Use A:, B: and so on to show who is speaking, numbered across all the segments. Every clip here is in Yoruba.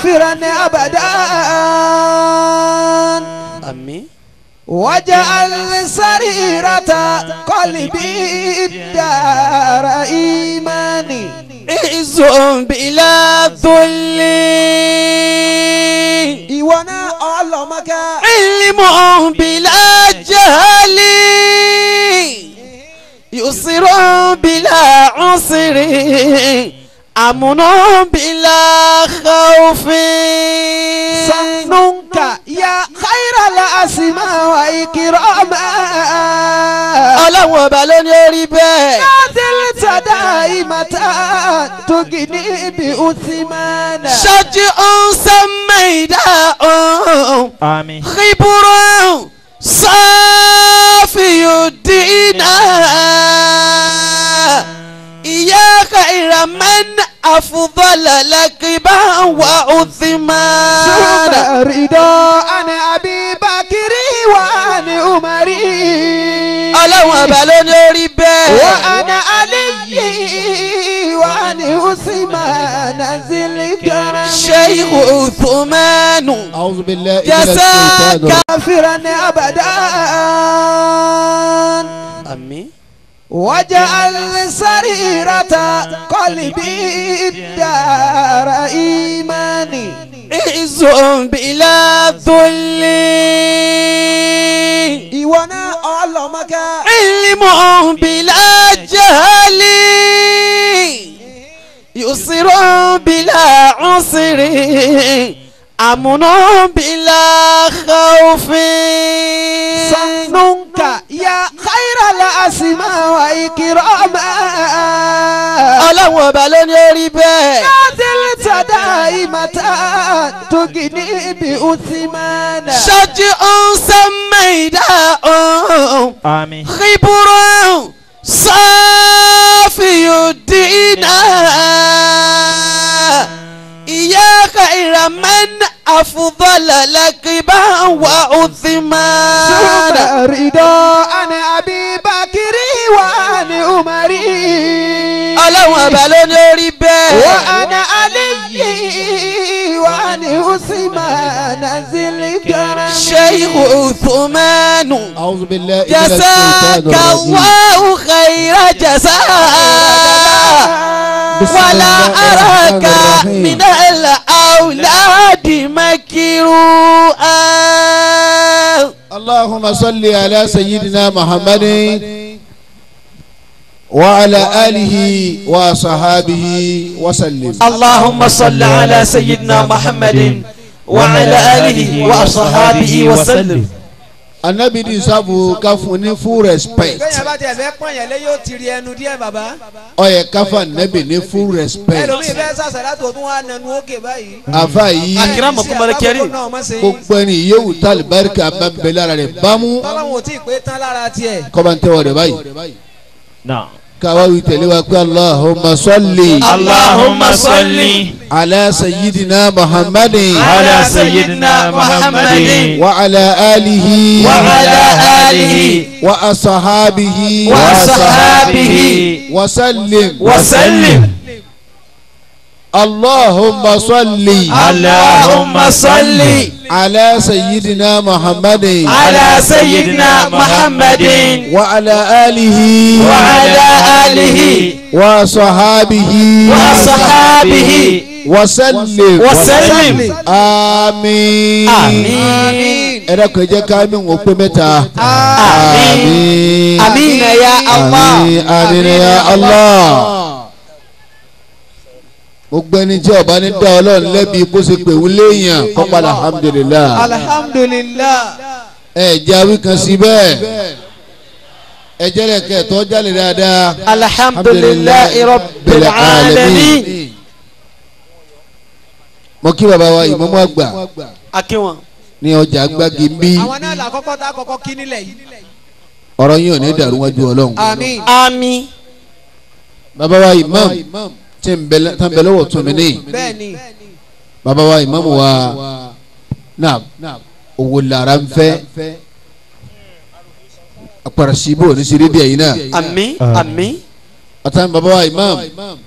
A: كافرا أبدا
B: آمين
A: واجعل سريرة قلبي الدار إيماني
B: عز بلا ذل
A: وانا علمك
B: علم بلا جهل يسر بلا عسر أمن بلا خوف
A: صنك يا خير الأسماء وإكراما
B: ọlọ́wọ́ ọba ló ní orí bẹ́ẹ̀.
A: نازلت دائمة تغني بأثمانا
B: شجع سميداء
C: آمين
B: خبر صافي الدين يا خير من أفضل لقبا وعثمان
A: رضا عن أبي بكر وعن عمر
B: ọlọ́wọ́ ọba ló ní orí bẹ́ẹ̀.
A: وعن علي وعن عثمان ذي الكرم
B: شيخ عثمان
D: أعوذ بالله
B: جزاك
A: كافرا أبدا
B: آمين
A: واجعل سريرة قلبي الدار إيماني
B: عز بلا ذل
A: وانا علمك
B: علم بلا جهل يسر بلا عسر أمن بلا خوف
A: صنك يا خير الأسماء وإكراما
B: ọlọ́wọ́ ọba ló ní orí bẹ́ẹ̀.
A: نازلت دائمة تغني بأثمانا
B: شجع سميداء
C: آمين
B: خبر صافي الدين يا خير من أفضل لقبا وعثمان
A: رضا عن أبي بكر وعن عمر
B: ọlọ́wọ́ ọba ló ní orí bẹ́ẹ̀.
A: وعن علي وعن عثمان ذي الكرم
B: شيخ عثمان
D: أعوذ بالله
B: جزاك الله خير جزاء ولا أراك من الأولاد مكروءا.
D: اللهم صل على سيدنا محمد وعلى آله وصحابه وسلم.
C: اللهم صل على سيدنا محمد وعلى آله وصحابه وسلم.
D: Ànábì ní sábò ká fún ní full respect.
A: bẹ́ẹ̀ bá tiẹ̀ fẹ́ pọ́n yẹn lé yóò ti rí ẹnu díẹ̀ bàbá.
D: Ó yẹ ká fún Ànábì ní full respect.
A: ẹlòmíì fẹ́ sàṣàlá tó tún wà nẹnu òkè báyìí.
D: Àfà yìí
C: Akramakum al-karim.
D: gbogbo ẹni yóò tá àlùbáríkà bá ń bẹ lára rẹ̀ bámú.
A: tọ́lọ́hún ò tí ì pé tán lára tiẹ̀.
D: Kọ́ba ń tẹ́wọ̀ rẹ̀ báyìí.
C: نعم
D: Káwá wí tẹ̀lé wa pé Allahumma salli
C: اللهم صل
D: ala sayyidina Muhammadin
C: على سيدنا محمد
D: wa ala alihi
C: وعلى آله
D: wa ashabihi
C: وصحابه
D: wa sallim.
C: وسلم.
D: Allahumma salli
C: اللهم صل
D: ala sayyidina Muhammadin
C: على سيدنا محمد
D: wa ala alihi
C: وعلى آله
D: wa ashabihi
C: وصحابه
D: wa sallim.
C: وسلم.
D: Àmín.
C: آمين.
D: Ẹ dákun ẹ jẹ́ ká àmín wọ́n pé mẹ́ta.
C: آمين.
B: آمين يا الله.
D: Àmín. Àmín ya Allah. Gbogbo ẹni tí ọba ní dá Ọlọ́run lẹ́bi kó ṣe pé òun léèyàn kọ́pá alhamdulillah.
A: alhamdulillah.
D: Ẹ jẹ́ awí kan sí bẹ́ẹ̀. Ẹ jẹ́ lẹ́kẹ̀ tó jálè dáadáa.
B: alhamdulillahi rabbil alamin.
D: Mo kí bàbá wa ìmáàmù àgbà
B: akínwọ̀n.
D: ní ọjà gbági ń bí.
A: àwọn náà làkọ́kọ́ tá a kọ́kọ́ kí nílẹ̀ yìí.
D: Ọ̀rọ̀ yín ò ní dàrú wájú Ọlọ́run.
A: àmín.
B: àmín.
D: Bàbá wa ìmáàmù tí ń bẹ lọ́wọ́ tún mi ní.
A: bẹ́ẹ̀ni.
D: Bàbá wa ìmáàmù wa náà owó lára ń fẹ́. Àpàràṣìbò ní sírídìí ẹ̀yìn náà.
B: àmín àmín.
D: Àtàwọn bàbá wa ìmáàmù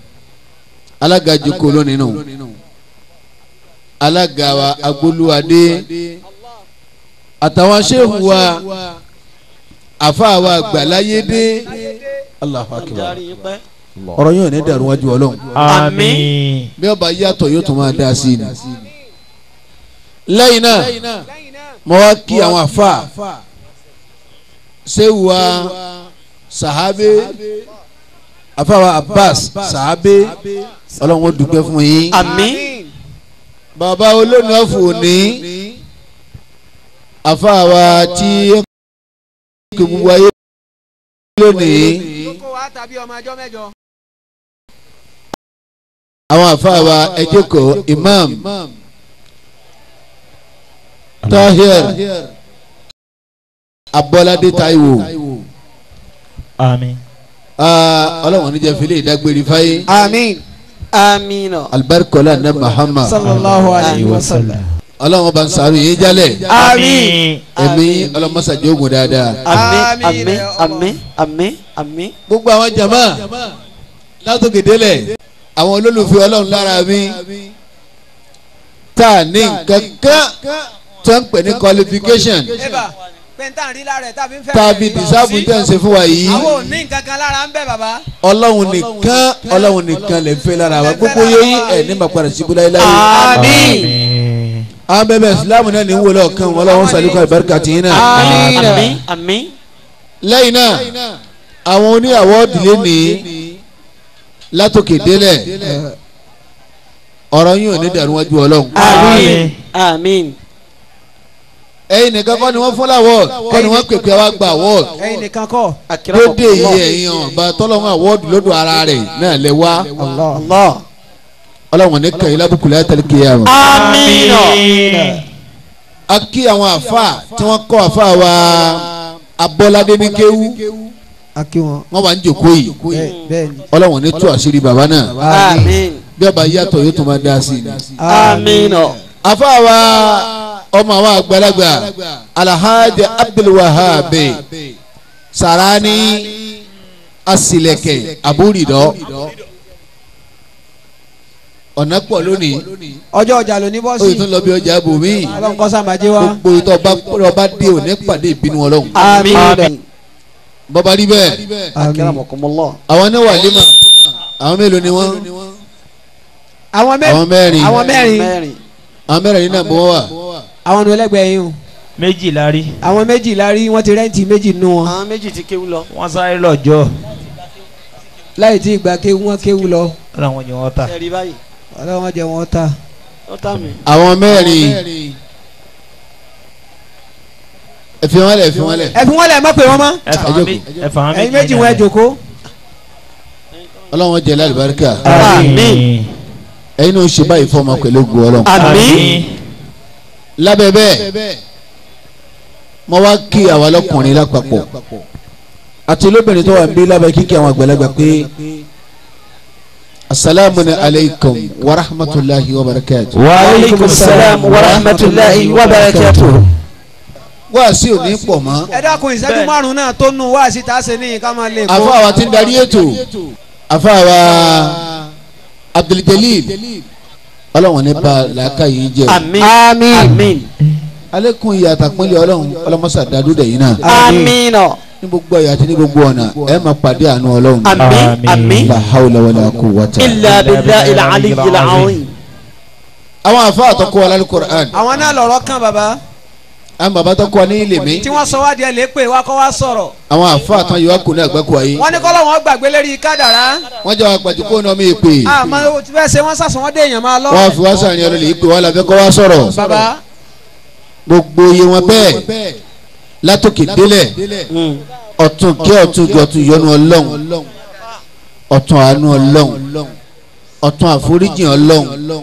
D: alága jòkó lónìí nù. alága wa Agbolúwadé àtàwọn ṣéhù wa àfáà wa Àgbàláyédé Allahu Akbar ọ̀rọ̀ yóò ní dàrú wájú Ọlọ́run
C: àmín.
D: bí ọba yàtọ̀ yóò tún máa dá sí ni. lẹ́yìn náà mo wá kí àwọn àfáà ṣéhù wa Sàhábé àfáà wa Abbas Sàhábé Ọlọ́run ó dúpẹ́ fún yín.
C: àmín.
D: bàbá olóòní ọ̀fọ̀ ní àfáà wa tí kò gbogbo ayé lónìí àwọn àfáà wa ẹ jókòó Imam Tahir Abọ́ládé Táíwò
C: àmín.
D: Ọlọ́run níjẹ́ fílẹ̀ ìdágbére fáyé
B: àmín.
C: àmín.
D: alibarikola ní Muhammad
B: sallallahu alayhi wa sallam.
D: Ọlọ́run bá ń sàrò yín jálẹ̀
C: àmín.
D: ẹ̀mí ọlọ́mọsàjẹ́ ogun dáadáa.
C: àmín àmín àmín àmín àmín.
D: gbogbo àwọn jama látòkè délẹ̀ àwọn olólùfẹ́ Ọlọ́run lára mi tá a ní nǹkan kan tó ń pè ní qualification tàbí dìsáàbù tẹ̀ ń ṣe fún wa yìí
A: àwọn ò ní nǹkan kan lára ń bẹ bàbá.
D: Ọlọ́run nìkan lè fẹ́ lára wa gbogbo yẹn ẹ̀ ní màpàdà síbú láyéláyé.
C: àmín.
D: àwọn bẹ́ẹ̀ Ìsìlámù náà ní wọlé ọ̀kan wọn lọ́wọ́ sàlùkọ́ àlùbáríkà tì yín náà.
C: àmín àmín.
D: lẹ́yìn náà àwọn oníyàwó ìdílé ní látòkè délẹ̀ ọ̀rọ̀ yín ò ní dàrú wájú Ọlọ́run.
C: àmín àmín.
D: ẹ̀yin nìkan kọ́ ni wọ́n fún láwọ́ọ̀d kọ́ ni wọ́n pèpè wá gba àwọ́ọ̀d
A: ẹ̀yin nìkan kọ́.
D: lóde yìí ẹ̀yin ọ̀nba tọ́lọ́run àwọ́ọ̀dù lọ́dọ̀ ara rẹ̀ náà lẹ wá.
B: Allah.
D: Ọlọ́run ní kàn yín lábùkù láyé tẹ́lẹ̀ kéèyàn.
C: àmín.
D: a kí àwọn àfa tí wọ́n kọ́ àfa wa Abọ́ládé ní kéwú
B: a kí wọn.
D: wọ́n wà ń jòkó yìí
B: bẹ́ẹ̀ni.
D: Ọlọ́run ní tú àṣírí bàbá náà
C: àmín.
D: bí ọba yàtọ̀ yóò tún máa dá sí i.
C: àmín.
D: àfa wa ọmọ àwọn àgbàlagbà Alhaji Abdulwahab Sarani Asileke Aburidọ ọ̀nà pọ̀ lónìí
A: ọjọ́ ọjà ló ní
D: ó yìí
A: bọ́sì.
D: tún lọ bí ọjà bòmí
A: Ọlọ́run kọ́ sàmájé wa.
D: gbogbo ìtọ́ ọba dé òní pàdé ìbínú Ọlọ́run
C: àmín.
D: bọ́ba rí bẹ́ẹ̀
B: akramakumullah.
D: àwọn náà wà límà àwọn mélòó ni wọ́n
A: àwọn
D: àwọn mẹ́rin
A: àwọn mẹ́rin
D: àwọn mẹ́rin nínú àbọ̀ wà
A: àwọn nu ẹlẹgbẹ́ yín o.
C: méjì la rí.
A: àwọn méjì la rí wọ́n ti rẹ́ǹtì méjì nù wọn.
C: àwọn méjì ti kéwú lọ. wọ́n sáré lọ́jọ́.
A: láì tí ìgbà kéwú wọn kéwú lọ.
C: ọlọ́run jẹ́ wọ́n ta.
B: ẹ̀rí báyìí.
A: Ọlọ́run jẹ́ wọn ta.
B: ó tà mí.
D: àwọn mẹ́rin ẹ fi wọn lẹ̀ ẹ fi wọn lẹ̀
A: ẹ fi wọn lẹ mọ pé wọn mọ.
C: ẹ fà wọn
A: ẹ̀yin méjì wọn ẹ jókòó.
D: Ọlọ́run jẹ́ lálùbáríkà
C: àmín.
D: ẹ̀yin náà ṣe báyìí fọmọ pẹ̀lú ògùn Ọlọ́run.
C: àmín.
D: lábẹ́ bẹ́ẹ̀ mo wá kí àwa lọ́kùnrin lápapọ̀ àti lóbìnrin tó wà ń bí lábẹ́ kíkí àwọn àgbàlagbà pé asalaamu alaykum wa rahmatulahi wa barakatuh.
C: wa aleykum salaam wa rahmatulahi wa barakatuh.
D: wá sí òní pọ̀ mọ́
A: ẹ dákun ìṣẹ́jú márùn-ún náà tó nù wá sí tàṣe ní ká máa lè kó.
D: àfa àwa tí ń darí ètò àfa àwa Abduljalil Ọlọ́run ní ba làákà yìí jẹ́
C: àmín. àmín.
D: alẹ́kùn ìyá àtàpínlẹ̀ Ọlọ́run ọlọ́mọṣà dàdúdẹ̀ yìí náà
C: àmín.
D: ní gbogbo ẹ̀yà àti ní gbogbo ọ̀nà ẹ máa pàdé àánú Ọlọ́run.
C: àmín. àmín.
D: la hawla wala quwwata
C: illa billahi al-aliyyil azim.
D: àwọn àfa àtọkọ al-Qur'an
A: àwọn náà lọ̀rọ̀ kan bàbá
D: àwọn bàbá tọkọ ní ilé mi
A: tí wọ́n sọ wá díẹ̀ lè pè wá kọ́ wá sọ̀rọ̀.
D: àwọn àfa àtàn yìí wá kò ní àgbákò ayé
A: wọ́n ní kọ́lọ́ wọn gbàgbé lérí kádàrá.
D: wọ́n jẹ́ àgbàjù kó náà mi pè
A: àmọ́ tí fẹ́ ṣe wọ́n sàṣọ wọ́n dé èèyàn máa lọ.
D: wọ́n fi wá sàrin ọ̀rọ̀ lè pè wọ́n làfẹ́ kọ́ wá sọ̀rọ̀
A: bàbá
D: gbogbo iye wọn bẹ́ẹ̀ látòkè délẹ̀ ọ̀tún kí ọ̀tún ju ọ̀tún yọ́nú Ọlọ́run ọ̀tún àánú Ọlọ́run ọ̀tún àforíjìn Ọlọ́run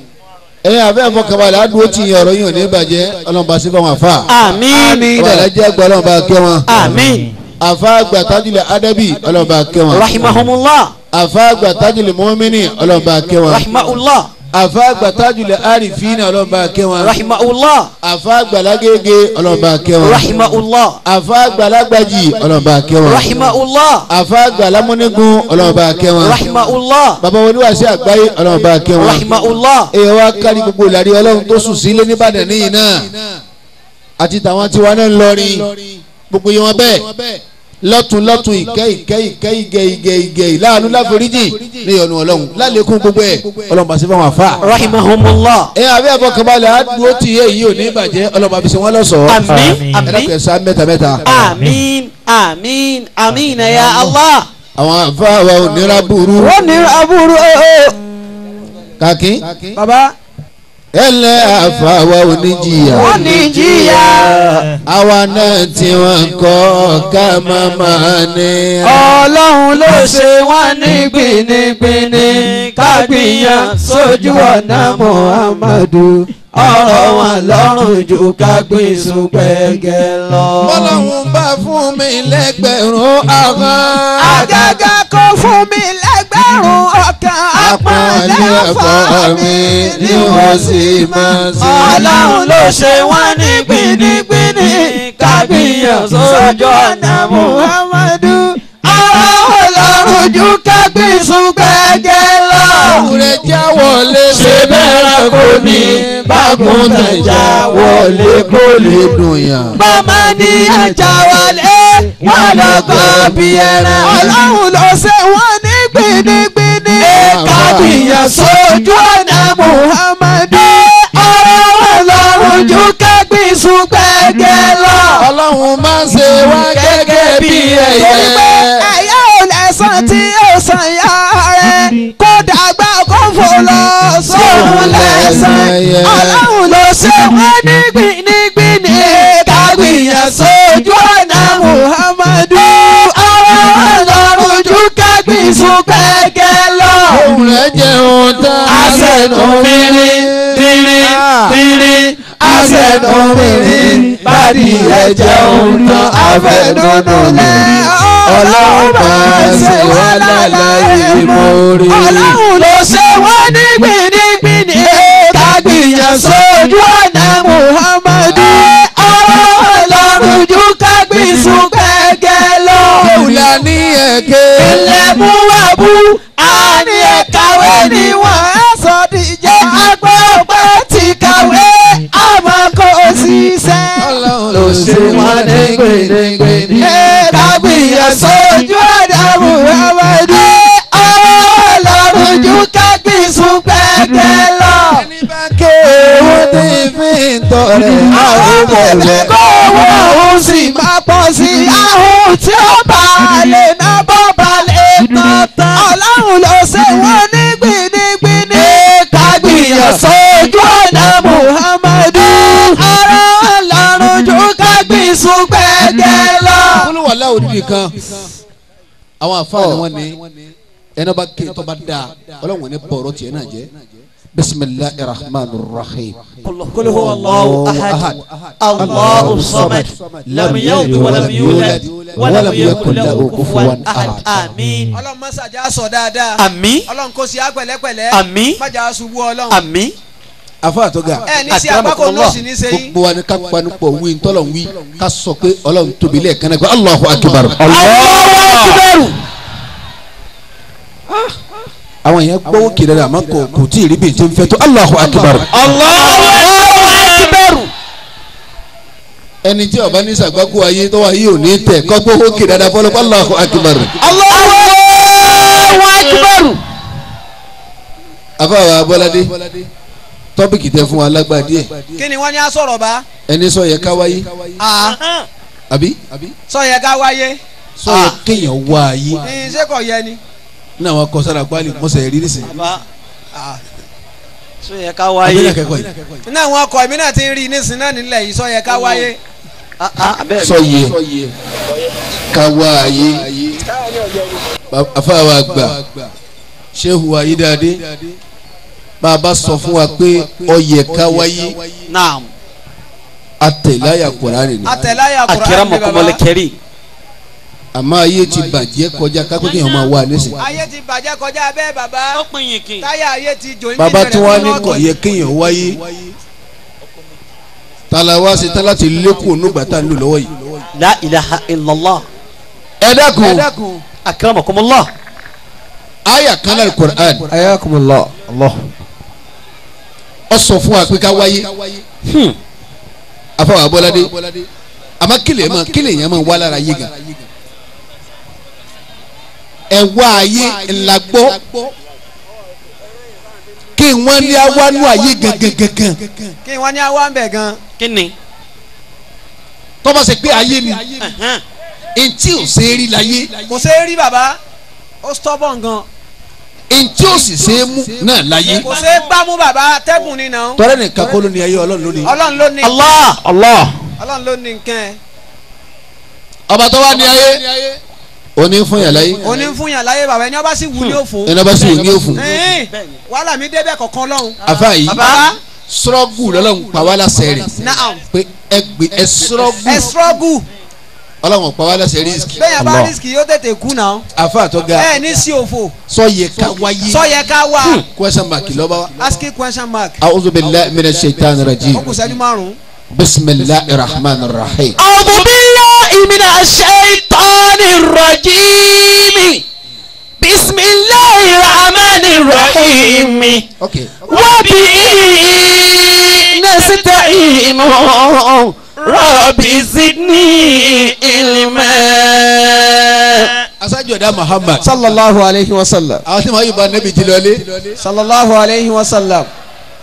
D: ẹ̀yin àbẹ́ àfọkànbalẹ̀ àdúró tí ọ̀rọ̀ yìí ò ní bàjẹ́ Ọlọ́run bá sí fáwọn àfa
C: àmín.
D: ọba alájẹ́ àgbà Ọlọ́run bá kẹ́ wọn
C: àmín.
D: àfa àgbà Tajul Adabi Ọlọ́run bá kẹ́ wọn
C: rahimahumullah.
D: àfa àgbà Tajul Mu'mini Ọlọ́run bá kẹ́ wọn
C: rahimahullah.
D: àfa àgbàtájúlẹ̀ àrífín ọlọ́ba kẹwọn.
C: rahimahullah.
D: àfa àgbàlágége ọlọ́ba kẹwọn.
C: rahimahullah.
D: àfa àgbàlágbàjì ọlọ́ba kẹwọn.
C: rahimahullah.
D: àfa àgbàlámúnigun ọlọ́ba kẹwọn.
C: rahimahullah.
D: bàbá oníwàásí àgbáyé ọlọ́ba kẹwọn.
C: rahimahullah.
D: èèyàn wa kárí gbogbo ìlàrí ọlọ́run tó sùn sílé nìbàdàn níyìn náà àti tàwọn tiwa náà ń lọrin gbogbo yẹn wọn bẹ́ẹ̀ lọ́tún ìgẹ̀ láàánú láforíjì ní ìyọnu ọlọ́run lálẹ́kùn gbogbo ẹ̀ ọlọ́run bá sí fáwọn àfa.
C: rahimahumullah.
D: àbí àbọ̀kànbalẹ̀ àdúró tí èyí ò ní bàjẹ́ ọlọ́run bá fi ṣe wọ́n lọ́sọ̀ọ́.
C: àmín àmín
D: ẹ̀sán mẹ́ta.
C: àmín àmín àmín ya Allah.
D: àwọn àfa wa ò nira burú.
B: wọ́n ní aburú
D: kàkí.
B: baba.
D: ẹlẹ́ àfa wa ò ní jìyà.
B: wọ́n ní jìyà.
D: àwa náà tí wọ́n kọ́ ká máa ní.
B: ọlọ́run ló ṣe wọ́n ní gbìnìgbìnì ká gbìyàn sójú ọ̀nà Muhammadu ọ̀rọ̀ wọn lọ́rùn jù ká gbìn sùpẹ̀gẹ̀ lọ.
D: bọ́lọ́hún bá fún mi lẹ́gbẹ̀rún ọkàn.
B: àgàgà kó fún mi lẹ́gbẹ̀rún ọkàn.
D: àpọ́nlé ẹ̀fọ́ mi ni wọ́n sì máa ṣe.
B: ọlọ́run ló ṣe wọ́n ní gbìnìgbìnì ká gbìyàn sójú ọ̀nà Muhammadu ọ̀rọ̀ wọn lọ́rùn jù ká gbìn sùpẹ̀gẹ̀ lọ.
D: òwúrẹ̀ já wọlé
B: ṣe bẹ́ẹ̀ kò ní bágun nàìjà wọlé kó lè
D: dùn yàn.
B: bàmá ní àjà wọlé wọn lọkọ bí ẹran. ọlọ́run ló ṣe wọ́n ní gbìnìgbìnì kábíyàn sójú ọ̀nà Muhammadu ọ̀rọ̀ wọn lọ́rùn jù kẹ́gbìn sùpẹ̀gẹ̀ lọ.
D: ọlọ́run máa ń ṣe wá gẹ́gẹ́ bí ẹyẹ.
B: ẹyẹ ò lẹ́sàn tí ó sàn yá rẹ̀ kó dàgbà kó fò lọ sóhun lẹ́sàn. ọlọ́run ló ṣe wọ́n ní gbìnìgbìnì kágbìyàn sójú ọ̀nà Muhammadu ọ̀rọ̀ ọlọ́run jù kẹ́gbìn sùpẹ̀gẹ̀ lọ.
D: òun rẹ̀ jẹun tán.
B: àṣẹ̀nù mìíràn mìíràn àṣẹ̀nù mìíràn bàdí ẹ̀jẹ̀ òun tán àfẹnudù lẹ̀.
D: ọlọ́run máa ṣe wá láláyé mórí.
B: ọlọ́run ló ṣe wọ́n ní gbìnìgbìnì kágbìyàn sójú ọ̀nà Muhammadu ọ̀rọ̀ ọlọ́run jù kágbìn sùpẹ̀gẹ̀ lọ.
D: òwúlà ní ẹ̀kẹ́.
B: ilẹ̀ mú wá bú àní ẹ̀kàwé ni wọ́n á sọ díjẹ́ agbọ́pẹ́ ti kàwé àmọ́ kò ṣiṣẹ́.
D: ọlọ́run
B: ló ṣe wọ́n ní gbìnìgbìnì kágbìyàn sójú ọ̀nà Muhammadu ọ̀rọ̀ ọlọ́run jù kágbìn sùpẹ̀gẹ̀ lọ.
D: ẹni bá ké wọ́n ti fi ń tọrẹ.
B: àwọn bẹ̀rẹ̀ kó owó òun sì máa pọ̀ sí i. àhùn tí ó bá lè ná bọ́ balẹ̀ tán. ọlọ́run ló ṣe wọ́n ní gbìnìgbìnì kágbìyàn sójú ọ̀nà Muhammadu ọ̀rọ̀ ọlọ́run jù kágbìn sùpẹ̀gẹ̀ lọ.
D: olúwàlá òdìdí kan àwọn àfáà ni wọ́n ní ẹni bá ké tó bá dáa ọlọ́run ní bọ̀rọ̀ tiẹ̀ náà jẹ́. bisimilahi rahman rahim.
C: قل هو الله أحد الله الصمد لم يلد ولم يولد ولم يكن له كفوا أحد آمين.
A: ọlọ́run má ṣàjà sọ dáadáa.
C: àmín.
A: ọlọ́run kò sí apẹ̀lẹ́pẹ̀lẹ́.
C: àmín.
A: má jà ṣubú ọlọ́run.
C: àmín.
D: àfáà tó ga.
A: ẹ ní sí àpákò náà sì ní ṣe yín.
D: gbogbo wa ni ká panupọ̀ wí ntọ́lọ̀ wí ká sọ pé ọlọ́run tóbi lẹ́ẹ̀kan náà pé Allahu akbar.
C: Allahu akbar.
D: àwọn yẹn gbọ́wọ́ kiri rẹ̀ àmọ́ kò tí ì rí bí n ti ń fẹ́ tó Allahu akbar.
C: Allahu akbar.
D: ẹni tí ọba ní sàgbákò ayé tó wà yìí ò ní tẹ̀ kọ́ gbọ́wọ́ kiri rẹ̀ fọlọ́ pé Allahu akbar.
C: Allahu akbar.
D: afáwa abọ́ládé tọ́pìkì tẹ fún wa lágbá díẹ̀.
A: kí ni wọ́n ní á sọ̀rọ̀ bá.
D: ẹni sọ yẹ ká wáyé. àbí.
A: sọ yẹ ká wáyé.
D: sọ yẹ kéèyàn wá ayé.
A: ní ṣé kò yẹ ni.
D: ní àwọn akọ sára gbálí mọ́sẹ̀ rí nísìnyí.
C: sọ yẹ ká wáyé.
A: ní àwọn ọkọ̀ èmi náà ti ń rí i nísìnyí náà nílẹ̀ yìí sọ yẹ ká wáyé.
D: sọ yẹ ká wá ayé. afáwa àgbà Shehu Ayédáadé bàbá sọ fún wa pé ó yẹ ká wáyé.
C: naam.
D: atẹ̀láyà Kùránì ni.
A: atẹ̀láyà Kùránì ni bàbá.
C: akramakumul karim.
D: àmọ́ ayé ti bàjẹ́ kọjá kápẹ́ kí èèyàn máa wà nísìn.
A: ayé ti bàjẹ́ kọjá bẹ́ẹ̀ bàbá.
C: ó pin yín kí.
A: táyà ayé ti jò ní.
D: bàbá tí wọ́n ní kọ̀ yẹ kéèyàn wáyé tala wá sí tala ti lékun nígbà tá a ń lò lọ́wọ́ yìí.
C: la ilaha illallah.
D: ẹ dákun
C: akramakumullah.
D: aya kan náà Qur'an
B: ayakumullah Allah.
D: ọ sọ fún wa pé ká wáyé afọwọ́ abọ́ládé àmọ́ kílè yẹn máa wá lára yé gan ẹ wá ayé ńlá gbọ́ kí wọ́n ní awánú ayé gangan.
A: kí wọ́n ní awá ń bẹ̀ gan.
C: kí ni.
D: tọ́ba ṣe pé ayé ni ntí ò ṣe é rí láyé.
A: kò ṣe é rí bàbá ó stubborn gan.
D: ntí ò sì ṣe é mú náà láyé.
A: kò ṣe é gbámú bàbá tẹ́gùn ni náà.
D: tọ́rẹ́ nìkan kọ́ ló ní ayé ọlọ́run ló ní.
A: ọlọ́run ló ní.
C: Allah.
A: ọlọ́run ló ní nǹkan ẹ̀.
D: ọba tó wá ní ayé oní fún yàrá yìí.
A: oní fún yàn láyé bàbá ẹni ọba sì wù ní òfun.
D: ẹni ọba sì wù ní òfun.
A: wàhálà mi débẹ̀ kọ̀ọ̀kan lọ́hùn.
D: àfa yìí
A: bàbá
D: sọ́rọ́gù lọ́lọ́run pa wá láṣẹ rẹ̀.
A: naam.
D: pé ẹ sọ́rọ́gù.
A: ẹ sọ́rọ́gù.
D: ọlọ́run pa wá láṣẹ rísíkì.
A: bẹ́ẹ̀ bá rísíkì yóò tètè kú náà.
D: àfa àtọ́gá.
A: ẹ ní sí òfò.
D: sọ́yẹ ká wáyé.
A: sọ́yẹ ká wá.
D: question mark lọ́ba wa.
A: asking question mark.
D: a'udhu billahi minash shaitani rajim.
A: ó kù sẹ́jú márùn-ún.
D: bismillahir rahmanir rahim.
C: a'udhu billahi minash shaitanir rajim. bismillahir rahmanir rahim.
D: okay.
C: wa bihi nasta'in. rabbi zidni ilma.
D: asájú ọ̀dà Muhammad.
B: sallallahu alayhi wa sallam.
D: àwọn tí wọ́n yóò bá nẹ́bi ti lọlé.
A: sallallahu alayhi wa sallam.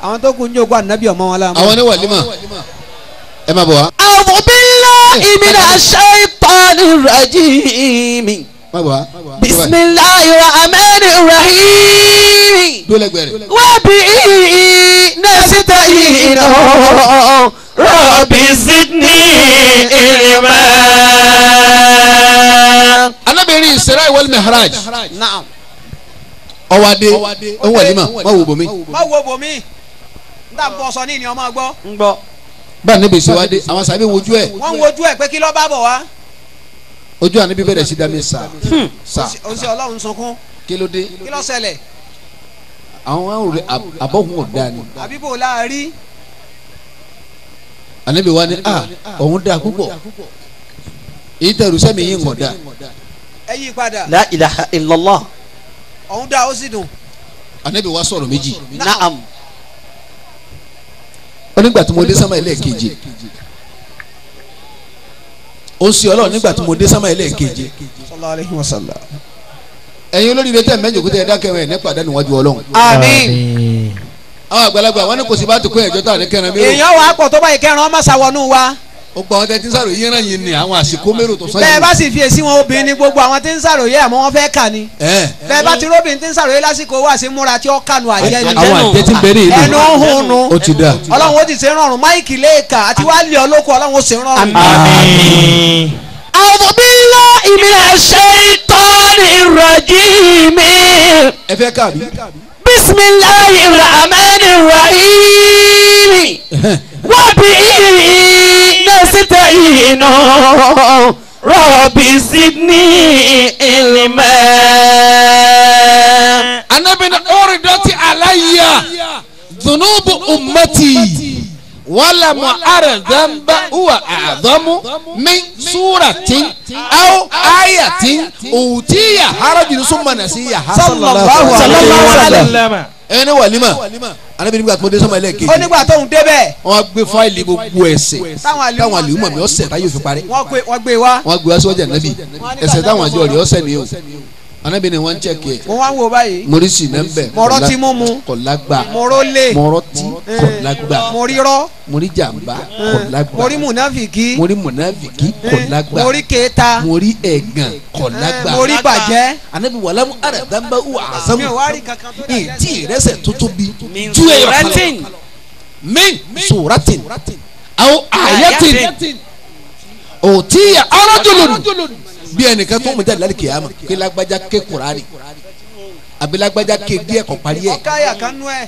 A: àwọn tó kù ń jókòó ànábì ọmọ wọn láàmú.
D: àwọn ní wàlímà ẹ má bọ̀ wá.
C: a'udhu billahi minash shaitanir rajim.
D: má bọ̀ wá.
C: bismillahir rahmanir rahim.
D: dólẹ́gbẹ̀rẹ̀.
C: wa bihi nasta'in. rabbi zidni ilma.
D: anábìrin Isra wal Mi'raj.
A: naam.
D: ọwádé ọwọ́ wàlímà má wò bòmí.
A: má wo bòmí. n tà ń bọ̀ sọ ní ìní ọmọ gbọ́.
C: ń gbọ́.
D: bá níbi ìṣèwádé àwọn sàbẹ̀ wojú ẹ̀.
A: wọ́n ń wojú ẹ̀ pé kí ló bá bọ̀ wá.
D: ojú àníbí bẹ̀rẹ̀ sí dami sà.
A: ó sì ọlọ́run sunkún.
D: kí ló dé.
A: kí ló ṣẹlẹ̀.
D: àwọn àbọ̀hún ọ̀dà ni.
A: àbíbò láàrí.
D: àníbí wa ni ọ̀hún dà púpọ̀ èyí tẹ̀rù sẹ́mi yín ń ọ̀dà.
A: ẹ yí padà.
C: la ilaha illallah.
A: ọ̀hún dá ó sì dùn.
D: àníbí wa sọ̀rọ̀ méjì.
C: na'am.
D: onígbà tí mo dé sámà ẹlẹ́ẹ̀keje ó ń ṣe ọlọ́run nígbà tí mo dé sámà ẹlẹ́ẹ̀keje.
A: sallallahu alayhi wa sallam.
D: ẹ̀yin olóríire tẹ̀ mẹ́jọ kó tẹ̀ ẹ̀ dákẹ́ ẹ̀ nípa àdánù wájú ọlọ́run.
A: àmín.
D: àwọn àgbàlagbà wọn ní kò sí bá tó kó ẹ̀jọ́ tó àní kẹrin mérò.
A: èèyàn wà á pọ̀ tó báyìí kẹrin ọmọ sàwọnú wa.
D: ó gba àwọn tẹ́tí sàrò yíyan yìí ni àwọn àsìkò mérò tó sọ́yìn.
A: bẹ́ẹ̀ bá sì fi èsì wọn obìnrin ni gbogbo àwọn tí ń sàròyé àmọ́ wọn fẹ́ kà ni. bẹ́ẹ̀ bá ti róbìn tí ń sàròyé lásìkò wà sí múra tí ó kànú àjẹ́ ni.
D: àwọn àjẹ́ ti bẹ̀rẹ̀ ìlú.
A: ẹnu ń hun nu.
D: ó ti dà.
A: ọlọ́run ó ti ṣe rọrùn máìkì léèkà àti wá lé ọlọ́kọ ọlọ́run ó ṣe rọrùn.
C: àmín. a'udhu billahi minash shaitanir rajim.
D: ẹ fẹ́ káàbí.
C: bismillahir rahmanir rahim. wa bihi nasta'in. rabbi zidni ilma.
D: anabi ni oridati alayya dhunubu ummati wala mu ara dhanba huwa a'zamu min suratin aw ayatin utiya harajun summa nasiya.
A: sallallahu alayhi wa sallam.
D: ẹni wàlímà anabi nígbà tí mo dé sọmọ ẹlẹ́ẹ̀kejì.
A: ó nígbà tóun débẹ̀.
D: wọ́n gbé fáìlì gbogbo ẹ̀ṣẹ̀ táwọn àlùmọ̀ mi ọ̀sẹ̀ táyọ̀ fi parí.
A: wọ́n gbé wá.
D: wọ́n gbé wá síwájú ànábì ẹ̀ṣẹ̀ táwọn àjọ rẹ̀ ọ̀sẹ̀ ni o anabi ni wọ́n ń chẹ́kì ẹ̀.
A: mo wá ń wo báyìí.
D: morisi nẹ́mbẹ̀.
A: mọ̀rọ̀ tí mú mu.
D: kọ̀lágbà.
A: mọ̀rọ̀ lé.
D: mọ̀rọ̀ tí kọ̀lágbà.
A: mọ̀rírọ́.
D: mori jàmbá kọ̀lágbà.
A: mori munafiki.
D: mori munafiki kọ̀lágbà.
A: mori kẹta.
D: mori ẹ̀gàn kọ̀lágbà.
A: mori bàjẹ́.
D: anabi wàlámù àràdánbá wà àzámù.
A: mi ò wá rí kankan tó dà jẹ́.
D: tí ìrẹsẹ̀ tó tóbi. ju ẹyọ kan lọ. min suratin aw ayatin òtíyà arajulun bí ẹnìkan tó ń mọ̀jáde lálẹ́ kìyàmà kí lágbájá ké Kùránì àbí lágbájá ké díẹ̀ kọ̀ parí ẹ̀.
A: ọ̀káyà kan nú ẹ̀.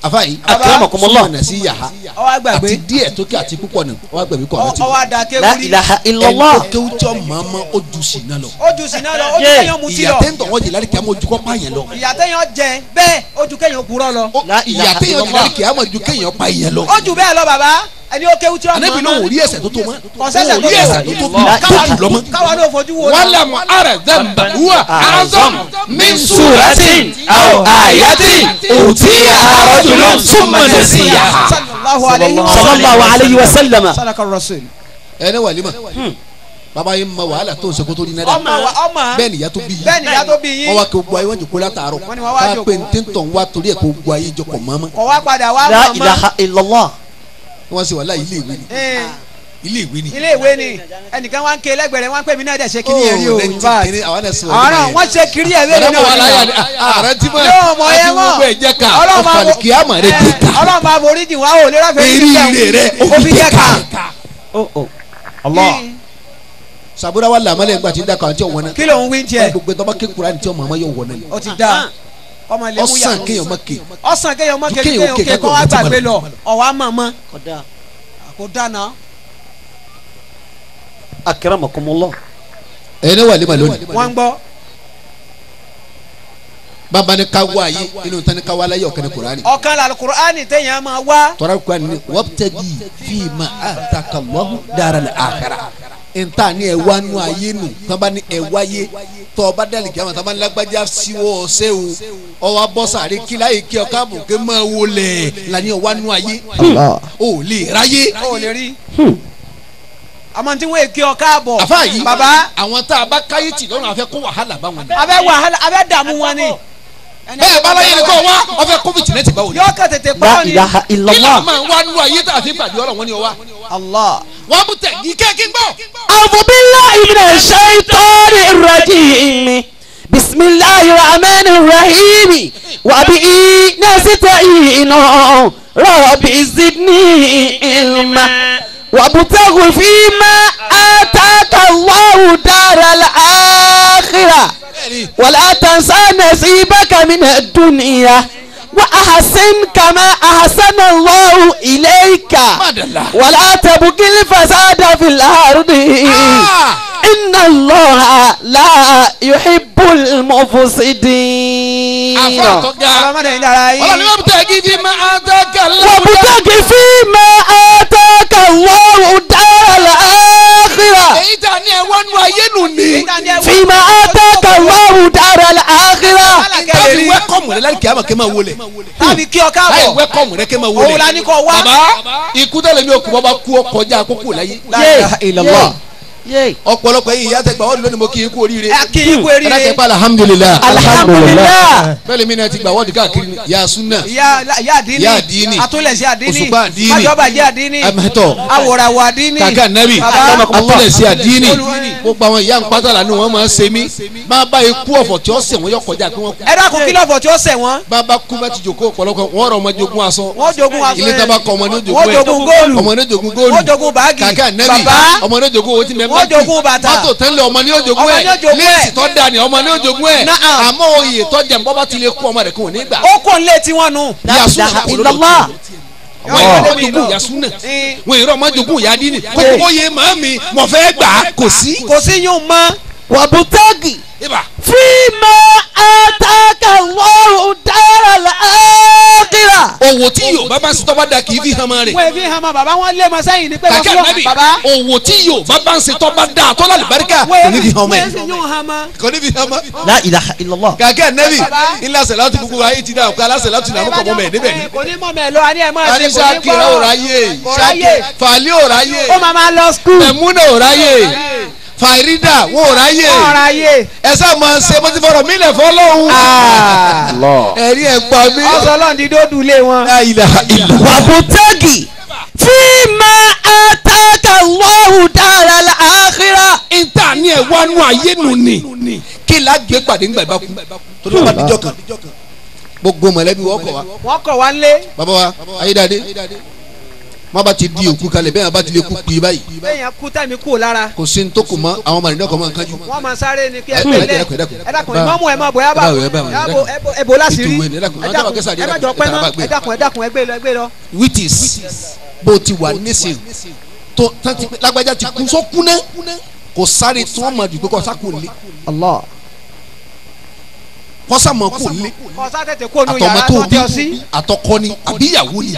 D: afayi
C: akramakumullah
D: sọmọ nasi yaha
A: ọwọ́ àgbàgbé
D: àti díẹ̀ tókè àti púpọ̀ ni ọwọ́ àgbàgbé kọ́ ọ̀rọ̀ ti
A: ọwọ́ àdàkẹ́
C: la
A: wúri
C: ilaha illallah
D: ẹni tó kéwútsọ́ màmá ó ju sí náà lọ
A: ojú sí náà lọ ojú kẹyàn mutí lọ
D: ìyàtẹ̀ ń tọ̀ wọ́n jẹ lárí kí a mọ̀ ojú kọ́ pààyàn lọ
A: ìyà téèyàn jẹ bẹ́ẹ̀ ojú kẹyàn kúrọ́ lọ
D: ìyàtẹ̀ yẹn jẹ lárí kí a mọ̀ ojú kéèyàn pààyàn lọ.
A: ojú bẹ́ẹ̀ lọ bàbá ẹni ó kéwú tí ó mọ̀
D: anabi náà ò rí ẹ̀ṣẹ̀ tó tó mọ́
A: kọ̀sẹ́sẹ̀
D: ò rí ẹ̀ṣẹ̀ tó tó jù lọ mọ́.
A: káwa ló fojú wo
D: wàhálà mu ara dhanba huwa azam min
C: suratin aw ayatin utiya rajulun thumma nasiya. sallallahu alayhi wa sallam.
A: sadaka rasul.
D: ẹni wàlímà bàbá yìí ma wàhálà tó ń ṣe kótó ní náírà
A: ọmọ
D: bẹ́ẹ̀ nìyá tó bí yìí
A: bẹ́ẹ̀ nìyá tó bí yín
D: wọ́n wá kí gbogbo ayé wọ́n jòkó látàárọ̀
A: Wọ́n ní wọ́n wá
D: ká
A: jòkó.
D: pé ntẹ́ntọ̀ ń wá torí ẹ̀ kó gbogbo ayé jọkọ̀ mọ́mọ́
A: kọ̀ wá padà wá
C: la
A: mọ̀ mọ́
C: ilaha illallah.
D: wọ́n sì wàhálà ilé ìwé ni ilé ìwé ni.
A: ilé ìwé ni ẹnìkan wá ń ké lẹ́gbẹ̀rẹ̀ wọ́n ń pè mí náà dẹ̀ ṣe kiri ẹ̀rí o
D: lẹ́yìn tí kiri àwọn náà sọ
A: àwọn náà wọ́n ṣe kiri ẹ̀rí
D: bẹ́ẹ̀
A: náà
D: náà wàhálà yà ni ààrẹ tí mọ̀
A: yóò mọ̀
D: àti
A: ẹ́ mọ̀
D: gbogbo ẹ̀jẹ̀ ká
A: Ọlọ́run máa
D: ọ̀fàlì kí á mọ̀ rẹ̀ dé ká
A: Ọlọ́run máa borí jìn wá ò lè ráfẹ́
D: eré ilé rẹ̀
A: òfin jẹ́ ká
C: Allah.
D: sàbúrà wà lámàlẹ̀ ńgbà tí ń dàkọ̀ àti ọ̀wọ́n náà
A: kí ló ń wí tiẹ̀
D: gbogbo ẹ̀tọ́ bá ké kura ní tí ọmọ àmọ́ yóò wọ̀ náà
A: ó ti da ọmọ ilé mú
D: ọ̀sán kéèyàn má ké
A: ọsàn kéèyàn mọ
D: Ju
A: kéèyàn
D: kéèyàn
A: ké
D: ké
A: kọ́ wá
D: kákò
A: gbàgbé
D: ọ̀tí
A: lọ ọ̀wá mọ̀mọ́
C: kódà
A: kò dáná
C: akramakumullah.
D: ẹni wà lẹ́mà lónìí
A: wọ́n ń gbọ́
D: bàbá ni ká wá ayé inú tán ni ká wá láyé ọ̀kan ní Kùránì
A: ọ̀kan la Al-Qur'ani téèyàn máa wá
D: tọ́ra Kùránì ni wabtagi fima ataka Allahu daral akhirah nta ni ẹ wá nú ayé nù tọ́ba ni ẹ wáyé tọ́ba dálì kí a ma tọ́ba ní lágbájá síwọ́ ọ̀sẹ́ o ọwọ́ abọ́sàrí kí láyé kí ọkọ àbùké máa wọlé lànà ẹ wá nú ayé o lè ráyé.
A: ó lè rí àmọ́ tí wọ́n èké ọ káàbọ̀
D: àfa yìí
A: bàbá
D: àwọn tá a bá káyé tì lọ́rùn àfẹ́ kó wàhálà bá wọn ni.
A: abẹ́ wàhálà abẹ́ dààmú wọn ni
D: bẹ́ẹ̀ bá láyé ni kò wá ọfẹ́ kófìtì náà ti bá wò ni.
A: yóò kàn tètè pa
C: la
A: ọ́ ni
C: ilaha
D: kí ló
C: illallah.
D: máa wá nú ayé tá a fi pàdé ọ̀rọ̀ wọn ni ọ wá.
A: Allah
D: wọ́n mú tẹ̀ kí kéèké gbọ́.
C: a'udhu billahi minash shaitanir rajim. bismillahir rahmanir rahim. wa bihi nasta'inu. rabbi zidni ilma. wabtaghi fima ataka Allahu daral akhirah. ولا تنسى نصيبك من الدنيا وأحسن كما أحسن الله إليك ولا تبغ الفساد في الأرض إن الله لا يحب المفسدين
A: ọlọ́mọdé ń dára yín
D: ọlọ́ni wọ́n tẹ̀ kí fi máa tẹ̀ kàlẹ́.
C: وابتغ فيما آتاك الله دار الآخرة
D: èyí tà ní ẹ wá nú ayé nù ni.
C: فيما آتاك الله دار الآخرة
D: tábì wẹ́kọ̀mù rẹ láti kí a máa ké máa wọlé.
A: tàbí kí ọ
D: láì
A: káàbọ̀
D: wẹ́kọ̀mù rẹ ké máa wọlé.
A: òun la ní kó wá.
D: bàbá ikú tẹ̀lé mi ò kú bọ́ bá kú ọ kọjá àkókò láyé.
A: La ilaha illallah
D: ọ̀pọ̀lọpọ̀ yìí ìyá tẹgbà wọ́ọ̀dù lónìí mo kí i kú oríire.
A: ẹ kí ikú
D: ẹ dákẹ́
A: eríire
D: pa alhamdulilayi.
C: alhamdulillah
D: bẹ́ẹ̀ mi náà ti gbà wọ́ọ̀dù káàkiri ni ya sunna
A: ìyá àdínní
D: Ya àdínì.
A: atúlẹ̀sí àdínní
D: Òṣùpá àdínì.
A: májọ́bàjẹ́ àdínní
D: amẹ́tọ̀
A: awòràwọ̀ àdínní
D: kàkà nabi
A: Bàbá.
D: atúlẹ̀sí àdínì
A: Olùwẹ̀ni.
D: gbogbo àwọn ìyá nkpátàlà ni wọ́n máa ń ṣe mí máa bá ikú ọ̀fọ̀ tí ó sẹ̀ wọ́n yọ kọjá kí wọ́n kú.
A: ẹ dákun kí lọ́fọ̀ tí ó ṣẹ̀ wọ́n
D: bàbá kú bá ti jòkó ọ̀pọ̀lọpọ̀ wọ́n rọ ọmọ jogún aṣọ
A: wọ́n jogún aṣọ
D: ilé tábà kọ ọmọ ní
A: wọ́n
D: ojogún
A: jogún góòlù
D: ọmọ ní ojogún góòlù
A: wọ́n jogún báàgì
D: kàkà nabi
A: bàbá
D: ọmọ ní ojogún owó tí mẹ́
A: wọ́n jogún bàtà
D: mọ́tò tẹ́lẹ̀ ọmọ ní ojogún
A: Ọmọ ní
D: ẹ̀
A: ojogún ẹ̀.
D: léèsì tó dà ní ọmọ ní ojogún ẹ̀
A: Na'am.
D: àmọ́ oyè tó jẹ́ nbọ́ bá ti lè kú ọmọ rẹ̀ kí wọ́n ní gbà.
A: ó kò ń lé tiwọn nù.
C: la
D: Yasu
C: ilaha
D: na
C: illallah.
D: wọ́n yìí ọmọ jogún yasu náà wọ́n yìí ọmọ jogún yadini kókó oyè màmí mọ̀ fẹ́ gbà kò sí.
A: kò sí yún mọ́
C: وابتغ
D: ibà
C: فيما آتاك الله دار الآخرة
D: owó tí Yorùbá bá ń ṣe tó bá da kì í fi hàn máa rẹ̀.
A: wọ́n fi hàn mọ́ bàbá wọn lé mọ́ sẹ́yìn ní pé wọ́n
D: kàkà
A: fún
D: nabi
A: bàbá
D: owó tí Yorùbá bá ń ṣe tó bá da tó lálẹ́ barika kò ní fi hàn mọ́
A: wọ́n sì
D: ẹ̀
A: yún hàn mọ́.
D: kò ní fi hàn mọ́.
C: لا إله إلا الله.
D: kàkà nabi
A: Baba.
D: ńlá sẹ̀lá ti gbogbo ayé ti dá ọ̀pẹ alásẹ̀ láti nà mọ́kọ̀ mọ́mọ́ ẹ̀ níbẹ̀ ni.
A: kò ní mọ́ mẹ́ lọ àní ẹ̀ máa ṣe
D: anisa
A: kò ní
D: kira ò ráyè
A: kò ráyè
D: fàlẹ́ ò ráyè
A: ó máa máa lọ skul
D: ẹ̀múnà ò ráyè fàrídà wọn ò ráyè
A: ọ̀rọ̀ ayé
D: ẹ sá máa ṣe mo ti fọ̀rọ̀ mí lẹ̀ fọlọ́hún. ẹ̀rí ẹ̀ gbà mí.
A: ọ̀sọ̀ lọ́n di dódù lé wọn.
D: La ilaha illallah.
C: وابتغ فيما آتاك الله دار الآخرة
D: ìta ni ẹ̀ wá nú ayé nù ni kí la gbé pàdé ńgbà ìbá kú tó ló bá dijọ́ kan gbogbo mọ̀lẹ́bí wọ́n kọ̀ wá
A: wọ́n kọ̀ wá lé
D: bàbá wa ayédáadé má bá ti di òkú kalẹ̀ bẹ́ẹ̀ bá ti lè kú pè báyìí.
A: bẹ́ẹ̀ yẹn kú tẹ̀mí kú lára.
D: kò sí ní tó kù mọ́ àwọn ọmọ ìdílé kan máa ń kájú.
A: wọ́n máa sáré ni kí ẹ gbẹ́lẹ̀ ẹ dákun ìmọ̀mù ẹ máa bọ̀ ẹ bá ẹ bò láṣìírí ẹ dákun ẹ gbé lọ.
D: which is bó ti wà nísìn tó lágbájá ti kú sọ kú náà kò sáré tí wọ́n máa dùn pé kò sá kò lé.
B: Allah.
D: kọ́sà mọ̀ kò lé.
A: kọ́sà tètè kó nu yàrá tó jọ sí.
D: àtọkọ ni àbíyàwó ni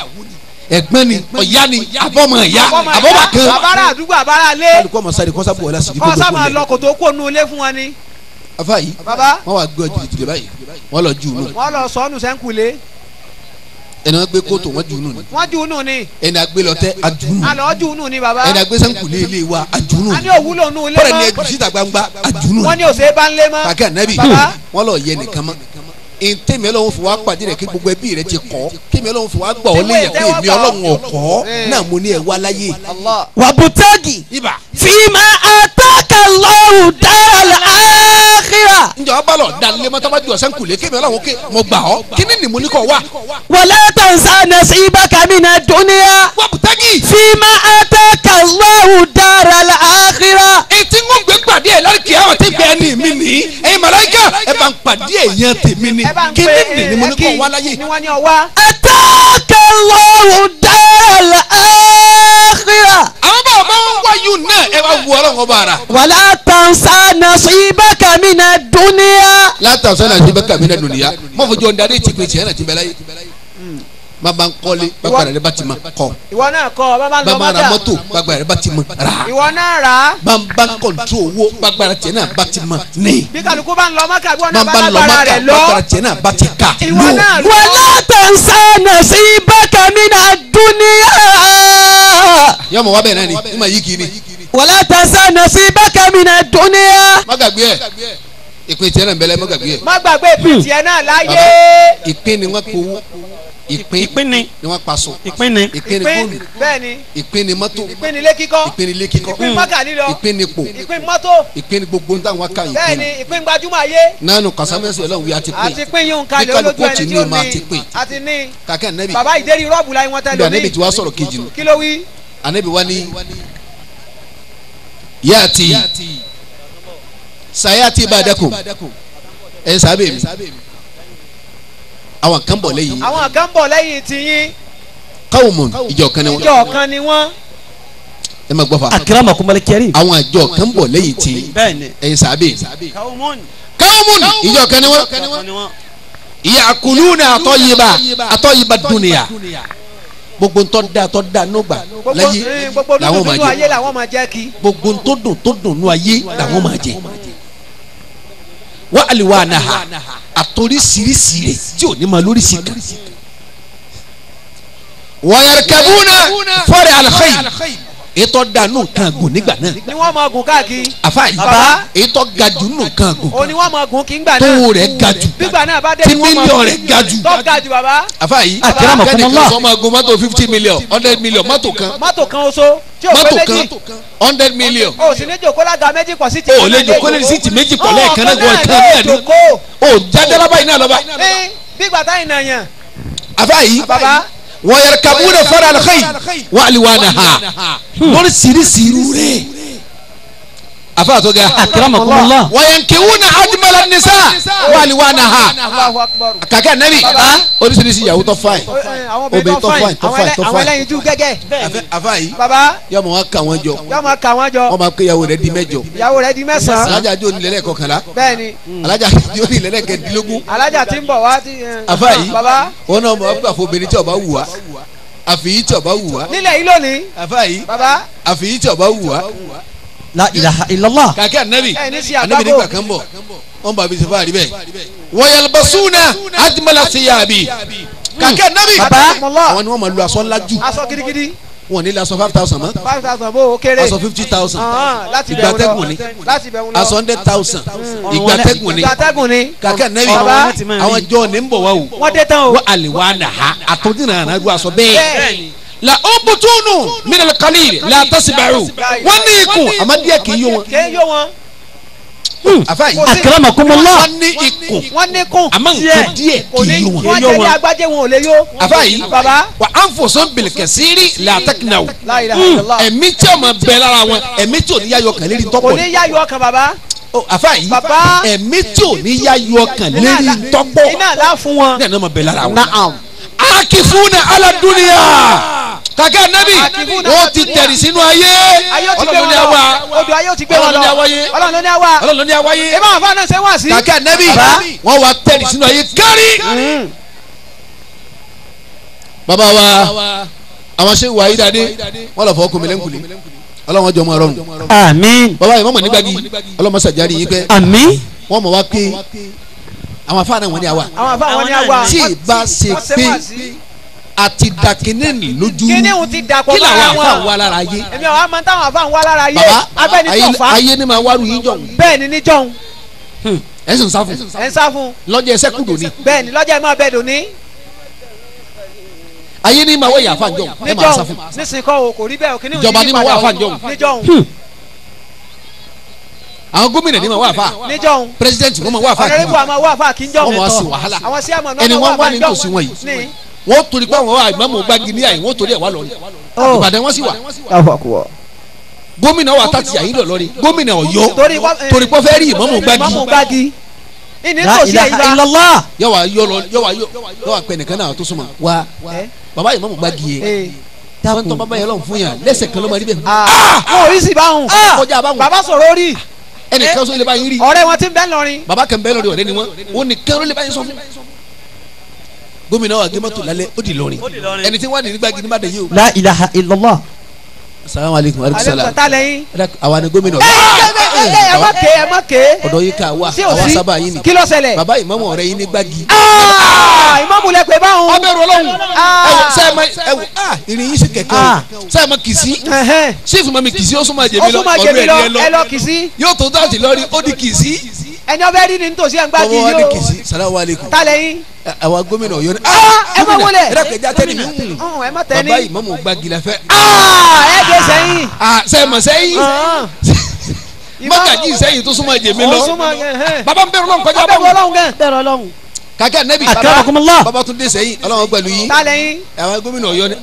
D: ẹ̀gbọ́n ni ọ̀yá ni àbọ̀mọ̀ ẹ̀yà àbọ̀mọ̀ kan.
A: àbára àdúgbò àbára lé.
D: kálukọ́ ọmọ sáré kọ́sà bò wọlé àsìkò gbogbo
A: kọ́sà máa lọ kòtò kó nu ilé fún wọn ni.
D: afa yìí wọ́n wá gbé ọjọ́ ìdílé báyìí wọ́n lọ jù ú nù.
A: wọ́n lọ sọ́nù sẹ́ńkulé.
D: ẹni wọ́n gbé kóòtù wọ́n jù ú nù ni.
A: wọ́n jù ú nù ni.
D: ẹni agbé lọtẹ ajù ú nù.
A: àlọ́ jù ú nù ni baba.
D: ẹni agbé sẹ́ńkulé ilé wa ajù ú nù.
A: a ní òwúlò nù ilé mọ́.
D: bọ́dà ni ẹgbẹ́ síta gbangba ajù ú nù.
A: wọ́n ní òsè bá ń lé mọ́.
D: kàkẹ́ ànábì wọ́n lọ yẹ nìkan mọ́. ntẹ́mi ọlọ́run fi wá pàdé rẹ̀ kí gbogbo ẹbí rẹ̀ ti kọ́ kémi ọlọ́run fi wá gbà ọ́ léyìn pé èmi ọlọ́run ọ̀kọ́ náà mo ní ẹ̀ wá láyé.
B: wàbùtẹ́gì
D: ibà.
B: fíìmà àtàkà lọ́wọ́ dára àkírà.
D: njẹ́ wàá bá lọ dalẹ̀ mọ́tò bá ju ọ̀sán kùlé kémi ọlọ́run ké mo gbà ọ́ kíní ni mo ní kọ́ wá.
B: wala tansa nasibaka mina dunya.
D: wàbùtẹ́gì.
B: fíìmà àtàkà lọ́wọ́ dára àkírà.
D: etí ń gbé pàdé ẹ̀ lọ́rùn kí àwọn tí bẹ́ẹ̀ ni mi ní ẹ̀yin màláíkà ẹ̀ bá ń pàdé èèyàn tèmi ni kíní ni mo ní kọ́ wá láyé.
B: àtàkà lọ́wọ́ dára àkírà.
D: àwọn bá wọn wáyú náà ẹ wá wú ọlọ́run ọba ara.
B: wala tansa nasibaka mina dunya.
D: látàn sọ́nà àti bẹ́ẹ̀ kàmínà dùnìyà mọ̀ fojú ọ̀dà dé ti pè tiẹ̀ náà ti bẹ̀ láyé. bàbá ń kọ́lé bàbá rẹ̀ bá ti mọ̀ kọ́.
A: ìwọ náà kọ́ bàbá ń lọ
D: bàbá
A: mọ́tà.
D: ra mọ́tò bàbá rẹ̀ bá ti mọ̀ rà.
A: ìwọ náà rà á.
D: bàbá ń kọ̀ntró owó bàbá rẹ̀ tiẹ̀ náà bá ti mọ̀ ní.
A: bí kálukú bá ń lọ mọ́kà bí wọn náà bá
D: bàbá ń lọ
A: lágbára rẹ̀ lọ.
D: bàbá rẹ̀ tiẹ̀ náà bá ti kà.
A: ìwọ náà lọ.
B: wala tansa nasibaka mina dunya.
D: yọmọ wa bẹ́ẹ̀ náà ni ní ma yí kiri.
B: wala tansa nasibaka mina dunya.
D: má gbàgbé ẹ ìpín tiẹ̀ náà ń bẹ láyé má gbàgbé ẹ.
A: má gbàgbé ìpín tiẹ̀ náà láyé.
D: ìpín ni wọ́n kó ìpín ni wọ́n pa so. ìpín ni fóònù.
A: bẹ́ẹ̀ni.
D: ìpín ni mọ́tò.
A: ìpín ni ilé kíkọ́.
D: ìpín ni ilé kíkọ́.
A: ìpín mọ́kà lílọ.
D: ìpín ni pò.
A: ìpín mọ́tò.
D: ìpín ni gbogbo ń táwọn ká ìpín.
A: bẹ́ẹ̀ni ìpín gbajúmọ̀ ayé.
D: nánú kàsámẹ́sì ọlọ́run wí àti pín.
A: àti pín yín kalẹ̀ olójú ẹni tí ó ní. àti ní.
D: kàkẹ́ ànábì.
A: bàbá ìdérí rọ́ọ̀bù láyé wọn tẹ́lẹ̀ ní.
D: ànábì tí wàá sọ̀rọ̀ kejì nù.
A: kí ló wí.
D: ànábì wa ní yáàtì sayáàtì ba'dakum ẹ̀ sábẹ́ mi àwọn kan bọ̀ lẹ́yìn.
A: àwọn kan bọ̀ lẹ́yìn tiyín.
D: qawmun ìjọ kan ni wọ́n.
A: ìjọ kan ni wọ́n.
D: ẹ ma gbọ́ fa.
B: akramakumul karim.
D: àwọn ìjọ kan bọ̀ lẹ́yìn tí.
B: bẹ́ẹ̀ni.
D: ẹ̀yin sábẹ́.
C: qawmun
D: ìjọ kan ni wọ́n. ya'kuluna atayyiba dunya. gbogbo ntọ́ da nùgbà láyé làwọn máa jẹ.
A: làwọn máa jẹ kí.
D: gbogbo ntọ́ dùn nù ayé làwọn máa jẹ. wa alwanaha àtòrísìírísìí rẹ̀ tí ò ní ma lóríṣìí kan. wa yarkabuna fọ́ọ̀rẹ́ al-khayl ètò dànù kan gùn nígbà náà.
A: ni wọ́n máa gùn káàkiri.
D: àfààní ètò gajù nù kan gùn.
A: o ni wọ́n máa gùn kí n gbà náà.
D: tó rẹ̀ gajù.
A: gbígbà náà bá dé
D: tí
A: ni wọ́n máa
D: mílíọ̀nù rẹ̀ gajù.
A: tó gajù bàbá.
D: àfààní
B: akramakumullah.
D: kẹ́nìkan sọ ma gun mọ́tò 50 million 100 million mọ́tò kan.
A: mọ́tò kan oṣù tí o pé méjì.
D: 100 million.
A: o sì ní jòkó lága méjì pọ̀ sí ti.
D: o lè jòkó lè sí ti méjì pọ̀ lẹ́ẹ̀kan náà wọ̀ kan náà ni. o jáde lábàá iná lọ́ba.
A: gbígbà táyì náà yàn.
D: àfààní
A: bàbá.
D: wa yarkabuna fọ́ọ̀rẹ́ al-khayl wa alwanaha lóríṣiríṣi irú rẹ̀. àfàà tó ga.
B: akramakumullah.
D: wa yankihuna ajmala nisa wa alwanaha.
A: Allahu akbar.
D: kàkẹ́ nẹ́bí oríṣiríṣi ìyàwó tó fáìn.
A: àwọn obìnrin tó fáìn àwọn ẹlẹ́yin jú gẹ́gẹ́.
D: àfààní
A: bàbá.
D: yọmọ wọn kà wọn jọ.
A: yóò máa kà wọ́n jọ.
D: wọn máa pé ìyàwó rẹ̀ di mẹ́jọ.
A: ìyàwó rẹ̀ di mẹ́sàn-án.
D: alájà jó ní lẹ́lẹ́ kọkànlá.
A: bẹ́ẹ̀ni.
D: alájà jó ní lẹ́lẹ́ kẹdínlógún.
A: alájà tí ń bọ̀ wá ti.
D: àfààní
A: bàbá.
D: wọn náà mọ̀ ọ́ obìnrin tí ó bá wù wá àfìyí tí ó bá wù wá.
A: nílẹ̀ yìí lónìí.
D: àfààní
A: bàbá.
D: àfìyí tí ó bá wù wá.
B: la ilaha illallah.
D: kàkẹ́ ànábì
A: ẹ ní sí
D: ànábì nígbà kan bọ̀ wọn bá mi sọ fún àríbẹ̀. wa yalbasuna ajmala thiyabi. kàkẹ́ ànábì àwọn ni wọ́n máa lu aṣọ ńlá jù.
A: aṣọ gidigidi.
D: wọn ní aṣọ 5,000 mọ́.
A: 5,000 bó o kéré.
D: aṣọ 50,000.
A: láti
D: ìgbà tẹ́gùn ni.
A: láti bẹ̀rù lọ.
D: aṣọ 100,000. ìgbà tẹ́gùn ni.
A: ìgbà tẹ́gùn ni.
D: kàkẹ́ ànábì
A: bàbá
D: àwọn jọ ní ń bọ̀ wá o.
A: wọ́n dé tán o.
D: wa alwanaha àtọ́jìnà àná lu aṣọ bẹ́ẹ̀. la ubutunu min al-qalil la tasba'u. wọ́n ní ikùn àmọ́ díẹ̀ kì í yó wọn.
A: kì í yó wọn.
D: àfáà yìí
C: akramakumullah.
D: wọ́n ní ikùn
A: wọ́n ní kún.
D: àmọ́ nǹkan díẹ̀
A: kò
D: kì
A: ní
D: í wọn.
A: wọ́n jẹ́ ní agbájẹ́ wọn ò lè yó.
D: àfáà yìí
A: baba.
D: wa anfusun bil kasiri la taknaw.
A: La ilaha illallah.
D: ẹ̀mí tí ọmọ bẹ lára wọn ẹ̀mí tí ò ní yáyọ kàn lérí
A: kò
D: tọ́pọ̀
A: ní yá yọ ọkàn baba.
D: àfáà yìí
A: Baba.
D: ẹ̀mí tí ò ní yáyọ kàn lérí tọ́pọ̀
A: iná là fún wọn.
D: ní ọmọ bẹ lára wọn.
B: Na'am.
D: akifuna ala dunya kàkẹ́ nẹ́bí
A: Akifuna
D: ó
A: ala
D: ti
A: dunya.
D: tẹ̀rì sínú ayé
A: ayé ó ti gbé
D: ọlọ́run
A: wọn
D: ní
A: lọ
D: àwa
A: odò ayé ó ti gbé wọn
D: Ọlọ́run ní àwa
A: lọ
D: yé.
A: Ọlọ́run ló ní àwa.
D: ọlọ́run ní àwa yé
A: ẹ máa fa náà ṣe wá sí.
D: kàkẹ́ nẹ́bí wọ́n wá tẹ̀rì sínú ayé kárí. bàbá wa àwọn ṣe wà ayídáde wọ́n lọ fọ́ ọkùnrin lẹ́ńkulè ọlọ́run jọ mọ́ ọ̀rọ̀ nù.
C: àmín.
D: bàbá yìí mọ̀mọ́ nígbàgì ọlọ́mọ sàjárì yín pẹ́
C: àmín.
D: wọ́n mọ̀ wá pé àwọn afáàná wọn ní àwa
A: àwọn afa wọn ní àwa.
D: tí ì bá ṣe pé àti dàkínní lójú
A: kíní òun ti dàpọ̀
D: kí làwọn
A: lára
D: afáà
A: wọn.
D: wà lára ayé.
A: èmi àwọn máa ń táwọn afa ń wá lára yé.
D: bàbá
A: abẹ́ni tó fa.
D: ayé ni máa wárú yín jọ
A: bẹ́ẹ̀ ni níjọ́hun.
D: ẹ̀sùn sáfù
A: ẹ̀ ń sá fún.
D: lọ́jọ́ ẹsẹ̀ kúndùn ni
A: bẹ́ẹ̀ ni lọ́jà ẹ̀ máa bẹ́ẹ̀ dùn ní.
D: ayé ni máa wọ ìyá àfáàjọ ẹ máa sáfù
A: níjọ́hun nísìnyí kọ́ o kò rí bẹ́ẹ̀ o kíní òun
D: ìjọba
A: ti
D: ní
A: yí
D: máa wọ
A: padà o.
D: àfáà níjọ́hun
A: níjọ́hun
D: àwọn gómìnà ní máa wọ àfáà
A: níjọ́hun
D: pírẹsidẹ́ntì wọ́n máa wọ àfáà kí
A: ọ̀rẹ́rẹ́bù àmọ́ wà fà kí n jọ́hun.
D: wọ́n máa ṣe wàhálà
A: àwọn sí àmọ́
D: ẹni
A: náà
D: wọ́n
A: wà
D: wá
A: fà
D: ní
A: jọ́hun.
D: tòsí wọn yìí
A: ní
D: wọ́n torí pé àwọn àìmọ́mọ́ gbági ní àyè wọ́n torí ẹ̀ wá lọ rí Ìbàdàn wọ́n sì wà gómìnà wà tàtí àyè lọ lọ́rí gómìnà Ọ̀yọ́ torí pé fẹ́ rí ìmọ̀mọ́ gbági
A: mọ́mú gbági. ìní
C: la
A: tòsí ẹ̀
C: ilaha
A: yìí
C: illallah.
D: yọ wà pẹ́ nìkan náà tó súnmọ́ wa bàbá ìmọ̀mọ́ gbági yẹ wọ́n tọ́ bàbá yẹn lọ́n fún yàn lẹ́sẹ̀ kan ló máa rí bẹ́ẹ̀
A: wọn ò rí sí báwọn.
D: kọjá báwọn
A: bàbá sọ̀rọ̀ orí
D: ẹnìkan sọ ilé báyìí rí
A: ọ̀rẹ́ wọn ti ń bẹ́ lọrin.
D: bàbá kan bẹ́ẹ̀ lórí ọ̀rẹ́ ni wọ́n nìkan ló lè báyìí sọ fún gómìnà wa gẹ́mọ́tò lálẹ́ ó di lọrin ẹni tí wọ́n ní nígbàgì nígbàdé yìí o.
C: la ilaha illallah.
D: salamu aleykum aleykum
A: alẹ́
D: salam
A: ta lẹ́yìn.
D: àwa ni gómìnà
A: ẹ má ké ẹ má ké.
D: ọ̀dọ̀ yìí ká wa
A: sí ò
D: àwa
A: sí
D: sábà yìí ni
A: kí ló ṣẹlẹ̀.
D: bàbá ìmọ̀mọ̀ ọ̀rẹ́ yìí nígbàgì.
A: ìmọ̀mù lẹ pé báwọn.
D: ọbẹ̀ rẹ ọlọ́run ẹwọ sẹ́ẹ̀mọ ẹwọ ìrìn yìí sì kẹ̀kẹ́ o sẹ́ẹ̀mọ kìsí sífù mọ́ mi kìsí ó súnmọ́
A: ó
D: jèmi lọ
A: súnmọ́
D: ọdún
A: jèmi
D: ẹ̀
A: lọ ẹ lọ kìsí.
D: yóò tó dáàtì lọ́rí ó di kìsí.
A: ẹni ọbẹ̀ rí ni nítòsí ẹ̀ ń gbági
D: bọ́wọ́ wá di
A: yìí o.
D: kìsí salamu aleykum
A: ta lẹ́yìn.
D: àwa gómìnà Ọ̀yọ́ ni.
A: ẹ má wọlé.
D: ẹ dàpẹ́ já tẹ́lẹ̀ mi.
A: ẹ má tẹ́ ní.
D: bàbá ìmọ̀mọ̀ gbági la fẹ́.
A: ẹ dé sẹ́yìn.
D: sẹ́ẹ̀mọ̀ sẹ́yìn mọ́gàjì sẹ́yìn tó súnmọ́ jèmi lọ
A: ó súnmọ́ yẹn.
D: baba ń bẹ̀rù lọ́n kọjá
A: ọbẹ̀
D: báwọn
A: wọlọ́hún gẹ̀.
C: bẹ́ẹ̀ ọlọ́run.
D: kàkẹ́ nẹ́bí
C: akramakumullah.
D: baba tún dé sẹ́yìn ọlọ́run pẹ̀lú yín
A: ta lẹ́yìn.
D: àwọn gómìnà Ọ̀yọ́ ni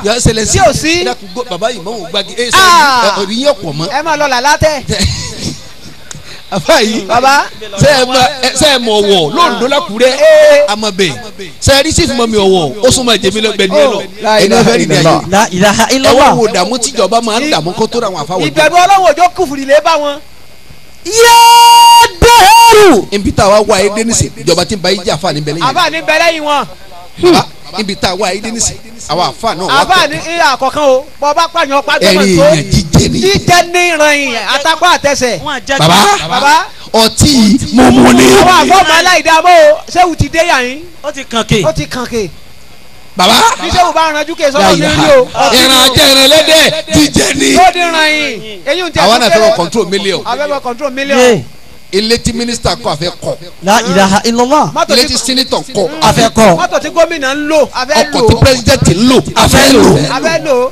D: yọ ṣẹlẹ̀ sí
A: sí ò sí.
D: baba ìmọ̀mọ̀ gbági ẹ sẹ́yìn orí yẹ pọ̀ mọ́
A: ẹ má lọ làlá tẹ.
D: afa yìí
A: baba.
D: sẹ́ẹ̀ mọ̀ ọ̀wọ̀ lóńdó lákùrẹ́ amabe sẹ́ẹ̀ rí sífù mọ́ mi ọ̀wọ̀ ó súnmọ́ jèmi lọ gbẹ̀ni ẹ lọ ẹni ọ̀fẹ́ rí ni ayé
C: la ilaha
D: ẹ wá
C: illallah.
D: wo dààmú tíjọba máa ń dààmú kó tó ra àwọn afáwọ̀
A: ìbẹ̀rù ọlọ́wọ́ òjò kùfùrì lè bá wọn.
C: yóò dẹ́rù.
D: ibi tá a wá wá ayé nísì ìjọba tí ń ba yí jẹ́ àfa ní bẹ̀lẹ́ yẹn
A: àbá ní bẹ̀rẹ̀ yìí wọn.
D: ibi tá a wá ayé nísì àwọn àfa náà wá
A: àbá ní ìyá àkọ́kán o bọ́ bá pààyàn pa gbẹ́mọ̀
D: ẹ̀rín
A: tó.
D: èèyàn jíjẹ ni
A: jíjẹ ní ìran yìí àtàkọ́ àtẹsẹ̀.
D: baba ọtí mọ̀mọ́ ni
A: àwọn àfọ̀mọ́ aláìdáàmọ́ o sẹ́wù ti dé yà yín.
C: ó ti kàn ké.
A: ó ti kàn ké.
D: baba
A: bí sẹ́wù bá ranjú ké sọ́dọ̀ ní rí o.
D: ìran ajá ìran ẹlẹ́dẹ̀ jíjẹ ni
A: ó dín ran yìí. eyín tẹ
D: àwa náà fẹ́ wọ control million
A: abẹ́bọ̀ control million.
D: ilé tí mínísítà kọ́ àfẹ́ kọ́
C: la ilaha illallah.
D: ilé tí sínítọ̀ kọ́
C: afẹ́ kọ́.
A: mọ́tò tí gómìnà ń lò abẹ́
D: ọkọ̀
A: lò
D: tí pírẹsidẹ́ntì ń lò àfẹ́ lò
A: abẹ́ lò.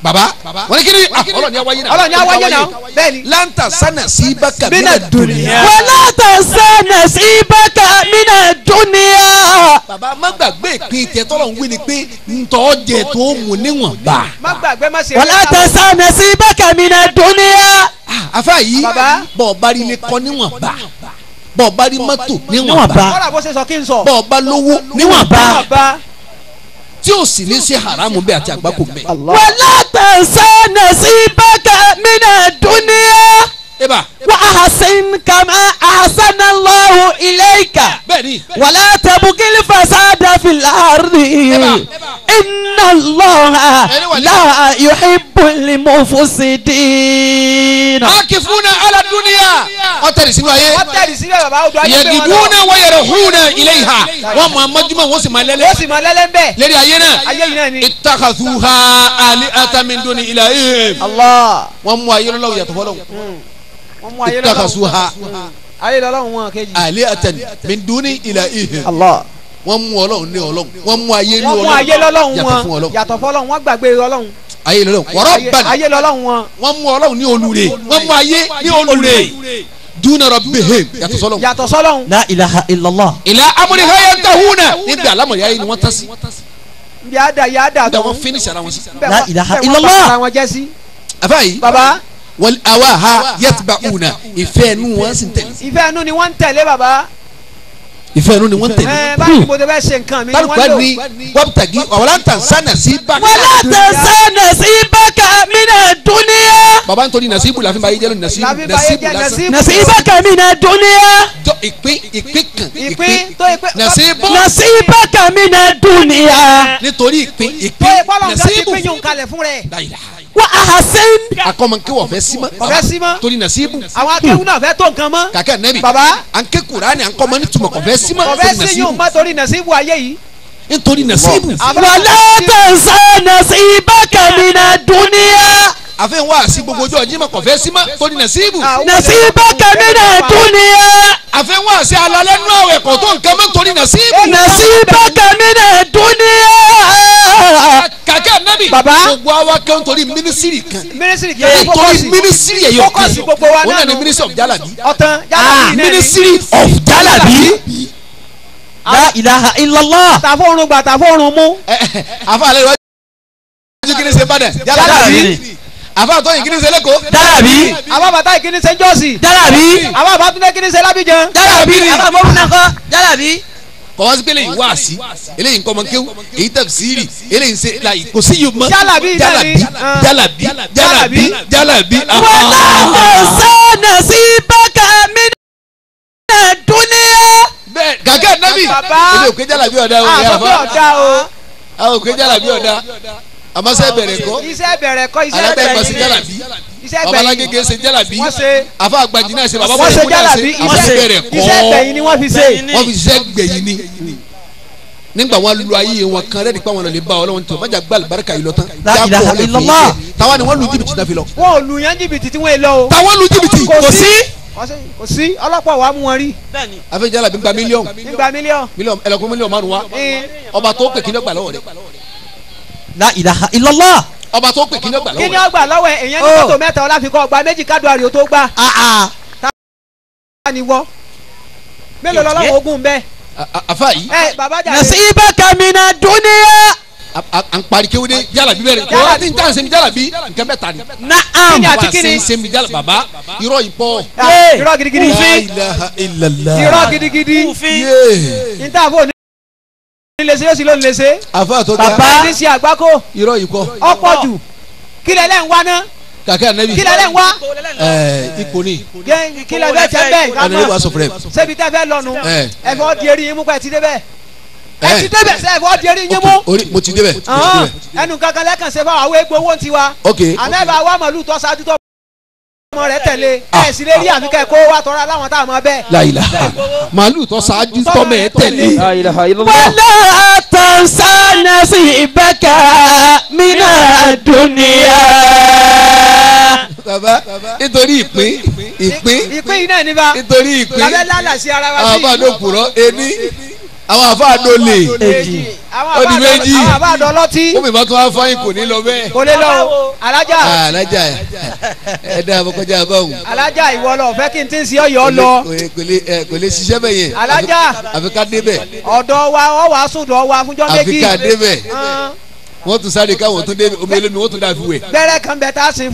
D: baba wọ́n ní kí ni ọlọ́ni awáyé náà
A: ọlọ́ni awáyé náà bẹ́ẹ̀ ni.
D: lanta sana sí baka
A: Mina
D: mina dunya.
C: wala tansa nasibaka mina dunya.
D: baba má gbàgbé ìpín tẹ tọ́lọ̀ ń wí ni pé ntọ́ jẹ tó mú níwọ̀n bá.
A: má gbàgbé má ṣe.
C: wala tansa nasibaka mina dunya.
D: afa yìí
A: Baba.
D: bọ́ọ̀ bá rí ilé kọ́ níwọ̀n bá bọ́ọ̀ bá rí mọ́tò níwọ̀n
C: Níwọ̀n
D: bá
C: bá.
A: kọ́lá bó ṣe sọ kí n sọ.
D: bọ́ọ̀ bá lówó níwọ̀n bá
A: níwọ̀n bá.
D: tí ò sì ní sí haramu bẹ́ẹ̀ àti àgbákò bẹ́ẹ̀.
C: wala tansa nasibaka mina dunya.
D: eba
C: wa ahsin kama ahsana Allahu ilayka.
D: bẹ́ẹ̀ni
C: ولا تبغي الفساد في الأرض إن الله لا يحب المفسدين.
D: akifuna ala dunya ọtẹri sínú ayé
A: wọ́n tẹ̀lé sílẹ̀ bàbá odò ayé gbé wọn lọ.
D: yẹgiduna wayarahuna ilayha wọn mọ amajuma wọn sì máa
A: ó
D: lẹlẹ
A: sì máa lẹ́lẹ́ ń bẹ̀.
D: lérí ayé náà
A: ayé yìí náà ni.
D: ittakhadhuha alihatan min duni ilahihim
A: Allah.
D: wọn mú ayé lọ́wọ́ yàtọ̀ fọlọ́
A: wọ́n mú ayé lọ́lọ́run.
D: ittakhadhuha
A: ayé lọ́lọ́run wọn kejì.
D: alihatan min duni ilahihim
A: Allah.
D: wọn mú Ọlọ́run ní Ọlọ́run wọn mú ayé ní
A: wọ́n mú ayé
D: Ọlọ́run
A: lọ́lọ́run
D: yàtọ̀ fún
A: wọn
D: Ọlọ́run
A: yàtọ̀ fọlọ́run wọ́n gbàgbé Ọlọ́run.
D: ayé lọ́lọ́run wa rabban
A: ayé lọ́lọ́run wọn.
D: wọn mú Ọlọ́run ní olùre wọn mú ayé ní olùre duna rabbihim yàtọ̀ sọ́lọ́hún.
A: yàtọ̀ sọ́lọ́hún.
C: La ilaha illallah.
D: ila amriha yantahuna níbi àlámọ̀rí ayé ni wọ́n tán sí.
A: bí a da yà á dà
D: níbi
A: tó.
D: àwọn finish ara wọn sí.
C: La ilaha
A: bẹ́ẹ̀ wọ́n
C: illallah.
A: bá ara wọn jẹ́ sí.
D: àfáàyí
A: baba
D: wal awaha yatba'una ìfẹ́ ẹnu wọn sì ń tẹ̀lé.
A: ìfẹ́ ẹnu ni wọ́n ń tẹ̀lé baba.
D: ìfẹ́ ẹnu ni wọ́n ń tẹ̀lé.
A: ẹ báyìí mo ti fẹ́ ṣe nǹkan mi ni wọ́n
D: tálùkọ́
A: lò.
D: ni wabtagi wala tansa nasibaka.
C: wala tansa nasibaka mina dunya.
D: baba nítorí nasibu la fi máa yé jẹ́ lónìí
A: Láfi bá yé jẹ́
D: nasibu lásán.
C: nasibaka mina dunya.
D: jọ ìpín kan
A: ìpín tó ìpín.
D: nasibu
C: nasibaka mina dunya.
D: nítorí ìpín
A: tó ìpín ọlọ́run ká ti
D: nasibu
A: pín yóò kalẹ̀ fún rẹ̀.
D: la ilaha.
C: wa ahsin.
D: akọmọkẹ wọ fẹ́ símọ.
A: ọ̀fẹ́ sí mọ́.
D: torí nasibu.
A: àwọn akéwù náà fẹ́ tó nǹkan mọ́.
D: kàkẹ́ nẹ́bi.
A: baba
D: à ń ké Kùránì à ń kọ́ ọmọ nítumọ̀ kò fẹ́ símọ.
A: ọ̀fẹ́ sí yóò mọ́ torí nàṣíbù ayé yìí.
D: nítorí nasibu.
C: wala tansa nasibaka mina dunya.
D: àfẹ́ wá sí gbogbo ojú ọjí mọ̀ kò fẹ́ símọ torí nasibu.
C: nasibaka mina dunya.
D: àfẹ́ wá sí alalẹ́ nú àwẹ̀ kò tó nǹkan mọ́ torí nasibu.
C: nasibaka mina dunya.
D: kàkẹ́ nẹ́bi.
A: Baba.
D: gbogbo awa kan torí mínísírì kan.
A: mínísírì kí
C: Hey,
A: wọ́n
D: torí
A: fọ́kọ̀sì.
D: mínísírì ẹ̀yọ kan.
A: Fọ́kọ̀sì gbogbo wa
D: wọn
A: náà
D: náà ni
A: nù.
D: ministry of jalabi.
A: ọ̀tán jálàbí náà ni.
D: ministry of
C: jalabi. La ilaha illallah.
A: tàfóorun gbà tàfóorun mú.
D: àfa àlẹ́ ìwájú kí ni ṣe bàdàn.
C: Jalabi.
D: àfa àtọ́yìn kí ni ṣe lẹ́kọ̀ọ́.
C: Jalabi.
A: àbá bàtà ìkíni ṣe ń jọ́sì.
C: Jalabi.
A: àbá bàtúndé kíni ṣe lábìjan.
C: Jalabi. Aba mo na ko. Jalabi.
D: kọ̀wá sí pé eléyìí wá sí eléyìí nǹkan ọmọ kéwù èyí tafsiri eléyìí ń ṣe láyìí kò sí yìí mọ́.
A: Jalabi náà ni.
D: jalabi jalabi jalabi.
C: Wala tansa nasibaka mina dunya.
D: bẹ́ẹ̀ gàgẹ́ nẹ́bí.
A: Baba.
D: ilé òkè jalabi ọ̀dà o.
A: àbọ̀bí ọ̀dà o.
D: àwọn òkè jalabi ọ̀dà àmọ́sẹ́ bẹ̀rẹ̀ kọ́.
A: iṣẹ́ bẹ̀rẹ̀ kọ́ iṣẹ́
D: alága ìgbà
A: bẹ̀rẹ̀
D: sí jalabi.
A: iṣẹ́
D: babalágége ṣe jalabi.
A: wọ́n ṣe
D: àfa àgbàjì náà ṣe bàbá
A: wọ́n ṣe
D: bọ̀dé náà
A: jálàbí
D: ṣe àmọ́sẹ́ bẹ̀rẹ̀
A: iṣẹ́ gbẹ̀yìn ni
D: kọ́.
A: wọ́n fi ṣe.
D: wọ́n fi ṣiṣẹ́ gbẹ̀yìn ni nígbà wọn lu ayé wọn kan rẹ́ẹ̀dì pa wọn lọ lè bá ọlọ́wọ́n tó bàjá gbà àlùbáríkà yìí lọ tán.
C: La ilaha
D: Jákòó lè fi
C: illallah.
D: yé. táwa ni wọ́n lu jìbìtì náà fi lọ.
A: wọn ò lu yẹn jìbìtì tí wọ́n lọ o.
D: táwọn lu jìbìtì
A: Kò
D: kò
A: sí.
D: sí.
A: kò sí ọlọ́pàá wa mú wọn rí.
D: àfẹ́ jálàbí gba mílíọ̀nù
A: nígbà mílíọ̀nù.
D: ẹlẹ́kùn mílíọ̀nù márùn wa ọba tó pè kí ni ó gbà lọ́wọ́ rẹ̀
C: La ilaha illallah.
D: ọba tó pè kí ni ó gbà
A: kí
D: lọ́wọ́
A: ni
D: rẹ̀.
A: ọgbà lọ́wọ́ ẹ̀ èèyàn ní
C: Oh.
A: mọ́tò mẹ́ta ọláfikọ́ ọgbà méjì kádùn àríò tó gbà. ni wọ́ mélòó lọ́lọ́wọ́ ogun bẹ́ẹ̀.
D: àfa yìí
A: ẹ bàbá jà
C: Nasibaka mina dunya.
D: à ń parí kéwúdé jálàbí bẹ̀rẹ̀ kó
A: Jálàbí.
D: tí n tàn sẹ́mi jálàbí nǹkan mẹ́ta ni.
C: Na'am.
A: Kíni àti kíni?
D: sẹ́mi jálàbí bàbá irọ́ yìí pọ̀.
C: Hey.
A: irọ́ gidigidi.
D: La ilaha illallah.
A: irọ́ gidigidi.
D: Yéé.
A: níta fún òní lè ṣe yóò sì ló lè ṣe.
D: àfa tó
C: Bàbá.
D: ga
A: ní ṣe àgbákò
D: irọ́ yìí kọ́.
A: ọ̀pọ̀ jù kí lẹ lẹ́ ń wá ná
D: kàkẹ́ ànábì
A: kí lẹ lẹ́ ń wá
D: ipò ni
A: kí lẹ fẹ́ tẹ́ bẹ́ẹ̀
D: ọ̀nà ìwà sọ fúnra ẹ̀.
A: ṣébi tẹ́ fẹ́ lọ́nu ẹ fọ́ di eré yín mú pẹ́ ti débẹ̀ ẹ ti débẹ̀ sẹ́ ẹ fọ́ di eré yín mú.
D: orí mo ti débẹ̀.
A: Ọ̀hún, ẹnu kankan lẹ́kàn ṣe fún àwọn egbò owó tiwa
D: ok
A: àmẹ́bà wa màlúù tó ṣáájú tó ọmọ rẹ̀ tẹ̀lé ẹ̀ sì lè rí àfikẹ́ kó wá tọ́ra láwọn táwọn ọmọ bẹ́ẹ̀.
D: la ilaha màálù tó ṣáájú tọ́mọ ẹ̀ tẹ̀lé.
B: La ilaha illallah.
C: Wala tansa nasibaka mina dunya.
D: baba nítorí ìpín
A: ìpín yìí náà níbà
D: nítorí ìpín
A: lábẹ́ lálà sí ara wa
D: àwọn
A: sí.
D: àfáàdó kùrọ̀ ẹni àwọn àfáàdó lè
C: Èjì.
A: àwọn
D: ó di méjì.
A: àbáàdọ̀ ọlọ́tí
D: ó mi bá tún wá fáyín kò ní lọ bẹ́ẹ̀.
A: kò lè lọ o alájà
D: alájà ẹ dá àbọ̀kọjá báwò.
A: alájà ìwọ lọ fẹ́ kí n ti ń sí ọyọ lọ
D: kò lè ṣiṣẹ́ bẹ́ẹ̀ yẹn.
A: Alájà.
D: àfi ká débẹ̀
A: ọ̀dọ̀ wa ọ wàá sùn dọ̀ wa fúnjọ́
D: àfi
A: méjì
D: ká débẹ̀
A: Hàn,
D: wọ́n tún sáré káwọn tún débẹ̀ omi olómi wọ́n tún dáa fi wẹ̀.
A: gbẹ́rẹ́ kan bẹ tá a sìn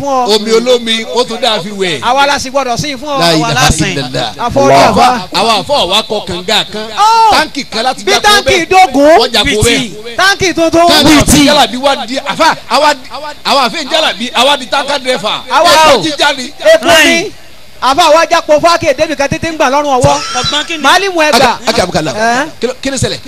A: fún ọ
D: omi olómi wọ́n tún dáa fi wẹ̀.
A: àwa la sì gbọ́dọ̀ sìn fún
D: La
A: ọ
D: ilaha
C: lásìn.
D: illallah.
A: àfọwọ́jà fa.
D: àwọn àfọ wa kọ kànga kan
A: Ó.
D: táǹkì kan láti
A: bí
D: jà kó
A: táǹkì
D: bẹ́ẹ̀
A: dógùn
D: wọ́n jà kó bẹ́ẹ̀.
A: táǹkì tuntun
D: táǹkì
C: Wíìtì.
D: àfi jálàbí wa di àfa àwa àfẹ́ jálàbí àwa di táǹkà dẹ́fà
A: Àwa
D: ẹ̀kọ́
A: o.
D: jíjà ni.
A: epo ní àfa àwọn ajá po fáàkì débi kan títí ń gbà lọ́rùn ọwọ́ màálìmù ẹgbà
D: akabukala
A: Ẹ̀.
D: kí ni ṣẹlẹ̀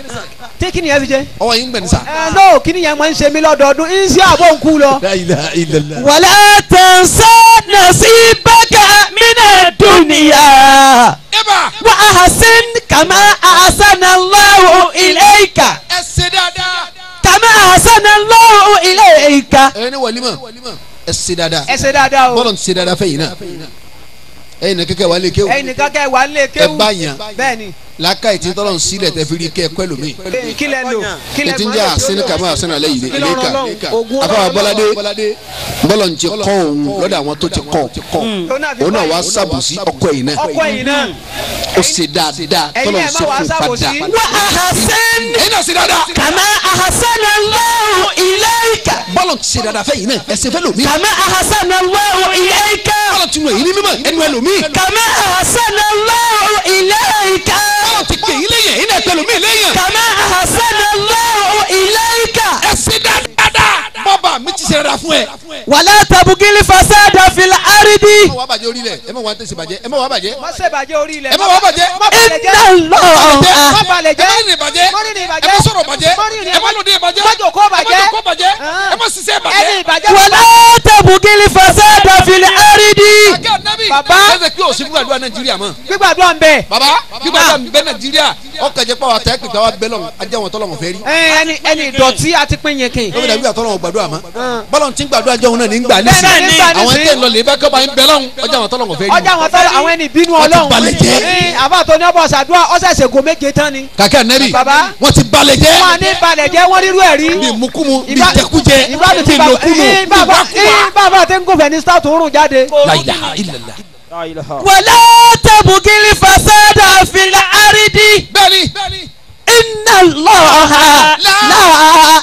A: tí kìnìún yẹn fi jẹ
D: ọwọ́ yín gbẹ̀ni sa.
A: ẹ lóò kìnìún yẹn máa ń ṣe mí lọ́dọọdún ń ṣe àbọ̀ ń kú lọ.
D: La ilaha illallah.
C: Wala tansa nasibaka mina dunya.
D: eba
C: Wa ahsin kama ahsana Allahu ilayka.
D: ẹ ṣe dáadáa.
C: Kama ahsana Allahu ilayka.
D: ẹ ní wàlímọ̀ ẹ ṣe dáadáa
A: ẹ ṣe dáadáa o
D: bọ́lọ̀ ń ṣe dáadáa fẹ́ yìí náà ẹ̀yin ní kẹ́kẹ́ wà lé kéwù.
A: ẹ̀yin nìkan kẹ́ wà lé kéwù.
D: ẹ bá yàn.
A: bẹ́ẹ̀ni.
D: laka ìtì tọ́lọ̀ ń sílẹ̀ tẹ́ fi rí kẹ́ ẹ̀kọ́ ẹlòmíì.
A: kílẹ̀ lò.
D: ètí ń jẹ́ àsínú kàmá àsínú alẹ́ yìí ilé ìka. afọwọ́ bọ́ládé bọ́lọ̀ ń ti kọ́ òun lọ́dọ̀ àwọn tó ti kọ́ òun náà wàá sábùsí ọkọ yìí náà.
A: ọkọ yìí náà.
D: ó ṣe dáadáa tọ́lọ̀ ń sẹ́kù padà.
B: wa ahsan.
D: ẹ̀yin náà ṣe dáadáa.
B: kama ahsana Allahu ilayka.
D: bọ́lọ̀ ti ṣe dáadáa fẹ́ yìí náà ẹ̀sìn fẹ́ lòmíì.
B: kama ahsana Allahu ilayka.
D: bọ́lọ̀ ti nù èyí ní mímọ́ ẹnu ẹ lòmíì.
B: kama ahsana Allahu ilayka.
D: bọ́lọ̀ ti pè yín léyìn ẹ̀yin náà pẹ́ lòmíì léyìn.
B: kama ahsana Allahu ilayka.
D: ẹ̀sìn dáadáa. bọ́ba mi ti ṣe dáadáa fún ẹ.
B: wala tabgil fasada fil ardi.
D: ẹ má wá bàjẹ́ orí rẹ̀ ẹ má wá tẹ̀sí bàjẹ́ ẹ má wá bàjẹ́.
A: má ṣe bàjẹ́ orí ilẹ̀.
D: ẹ má wá bàjẹ́.
A: má balẹ̀ jẹ́.
B: inna Allah.
A: má balẹ̀ jẹ́.
D: ẹ má rìn bàjẹ́.
A: má rìn
D: ẹ
A: bàjẹ́.
D: má sọ̀rọ̀ bàjẹ́.
A: má rìn
D: ẹ má lòdì bàjẹ́.
A: má jòkó bàjẹ́.
D: ẹ má jòkó bàjẹ́. ẹ má ṣiṣẹ́ bàjẹ́.
A: ẹni ìbàjẹ́.
B: wala tabgil fasada fil ardi.
D: baba ẹsẹ kí o sì gbàdúrà nàìjíríà mọ.
A: gbígbàdúrà ń bẹ.
D: baba gbígbàdúrà ń bẹ nàìjíríà ọkàjẹ pàwọn àtẹ pípẹ́ wa bẹ lọ́wọ́ ajá wọn tọ́lọ́wọ́ fẹ́ rí.
A: ẹni ìdọ̀tí àti pín yẹn kìn.
D: lóbi dàbí àtọ́lọ́wọ́ gbàdúrà mọ́ bọ́lọ̀ tí ń gbàdúrà jọ òun náà ní gbà
A: Bẹ́ẹ̀ náà ní
D: nísìnyí
A: gbà
D: àwọn
A: nísìnyí.
D: tẹ̀ ń lọ lè bá kọ́ bá ń bẹ lọ́wọ́ ọjà wọn tọ́lọ́wọ́ fẹ́ rí.
A: ọjà wọn tọ́lọ̀ àwọn ẹni ìbínú
D: Wọ́n ti
A: ọlọ́run.
D: balẹ̀ jẹ́.
A: àbá tó ní ọbọ̀ ṣàdúrà ọ̀sẹ̀ ṣègò méje tán ni.
D: kàkẹ́ nẹ́bí
A: Baba.
D: wọ́n ti balẹ̀ jẹ́
A: wọn ní balẹ̀ jẹ́ wọ́n rírú ẹ̀ rí.
D: bí mukumu bí
A: Ìbá-
D: jẹkújẹ
A: ìbádùn
D: bí
A: ti bàbá
D: lòkulò bí wákùwà.
A: bàbá tí ń gòfẹ̀ ní sítátù ń rùn jáde.
D: La ilaha illallah.
B: wala tabgil fasada fil ardi.
D: bẹ́ẹ̀ni
B: inna Allaha la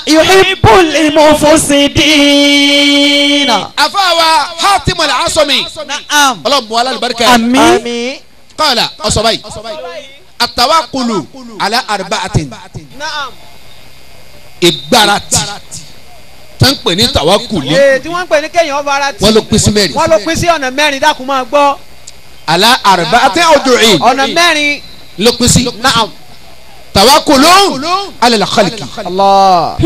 B: yuhibbul mufsidin.
D: afaawa Hatim al-Asami ọlọ́mọ alalibarika
B: àmín.
D: qala ọsọba yìí atawakulu ala arba'atin
A: Naam.
D: ìgbárati tán pè ní tawakuli
A: tí wọ́n ń pè ní kéèyàn fara tì.
D: wọ́n ló pín sí mẹ́rin
A: wọ́n ló pín sí ọ̀nà mẹ́rin dákun máa gbọ́.
D: ala arba'atin awju'in
A: ọ̀nà mẹ́rin.
D: ló pín sí tawakulun ala al-khalqi
A: Allah.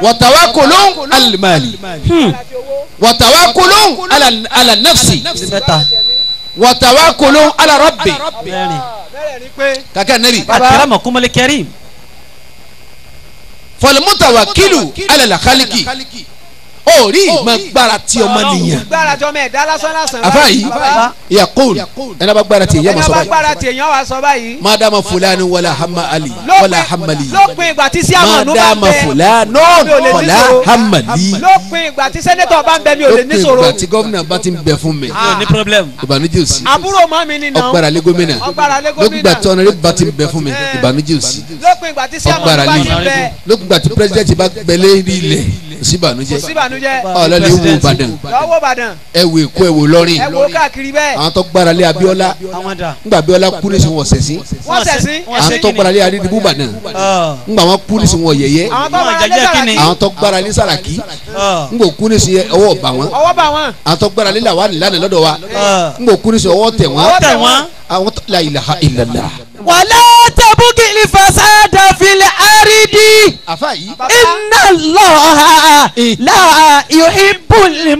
D: wa tawakulun ala al-mali wa tawakulun ala nafsi wa tawakulun ala rabbi
A: mẹ́rin ni pé.
D: kàkẹ́ nẹ́bi
B: akramakumul karim.
D: fọlùmùtàwákìlù ala al-khalqi orí ìmọ̀ gbára tí ọmọ nìyẹn
A: gbára tí ọmọ ẹ̀dá lásán lásán.
D: afayi yakul ẹnna bá gbára tí èyàn mọ̀
A: ẹni
D: sọ
A: bá
D: báyìí
A: gbára tí èèyàn wà sọ báyìí.
D: madama fulani wala hama ali wala hamali
A: lópin ìgbà tí sí àmọ̀nù bá ń
D: madama
A: bẹ.
D: fulani
A: mi ò lè
D: wala
A: níṣòro.
D: hamali
A: lópin ìgbà tí sẹ́nẹ́tọ̀ bá ń bẹ mi ò lè
D: lópin
A: níṣòro.
D: ìgbà tí gómìnà bá ti ń bẹ fún mi
B: ní problem.
D: ìbànújẹ́ òsì
A: àbúrò mọ́ mi nìyẹn.
D: ọgbàrá lé gómìnà
A: ọgbàrá lé
D: lópin ìgbà
A: gómìnà.
D: tí ọ̀nàrẹ́ bá ti ń bẹ fún mi ìbànújẹ́ òsì
A: lópin ìgbà tí sí àmọ̀nù
D: ọgbàrá
A: bá
D: lé
A: ti ń bẹ.
D: lópin ìgbà tí pírẹsidẹ́ntì bá gbẹlẹ́ ní ilẹ̀ òsì ìbànújẹ́
A: síbànújẹ́.
D: ọlọ́lẹ̀ ewu Ìbàdàn
A: lọ́wọ́ Ìbàdàn.
D: ẹwù Èkó ẹwù Ìlọrin
A: ẹ wo káàkiri bẹ́ẹ̀.
D: àwọn tó gbára lé Abíọ́lá ńgbà Abíọ́lá kú ní sùn wọ̀ sẹ̀sìn
A: wọ́n sẹ̀sìn.
D: àwọn tó gbára lé Adédìbú Ìbàdàn ńgbà wọn kú ní sùn wọ̀ yẹ̀yẹ́
A: àwọn tó máa lé Sàràkí.
D: àwọn tó gbára lé Sàràkí ńgbà kú ní sùn ọwọ́ bà wọ́n
A: ọwọ́ bá wọn.
D: àwọn tó gbára lé Làwálì lánàá lọ́dọ̀ wa ńgbà kú ní sùn ọwọ́ tẹ̀
A: ọwọ́
D: wọ́n
A: tẹ̀ wọ́n.
D: àwọn tó la ilaha illallah.
B: wala tabgil fasada fil ardi.
D: àfa yìí
B: inna Allaha la yuhibbul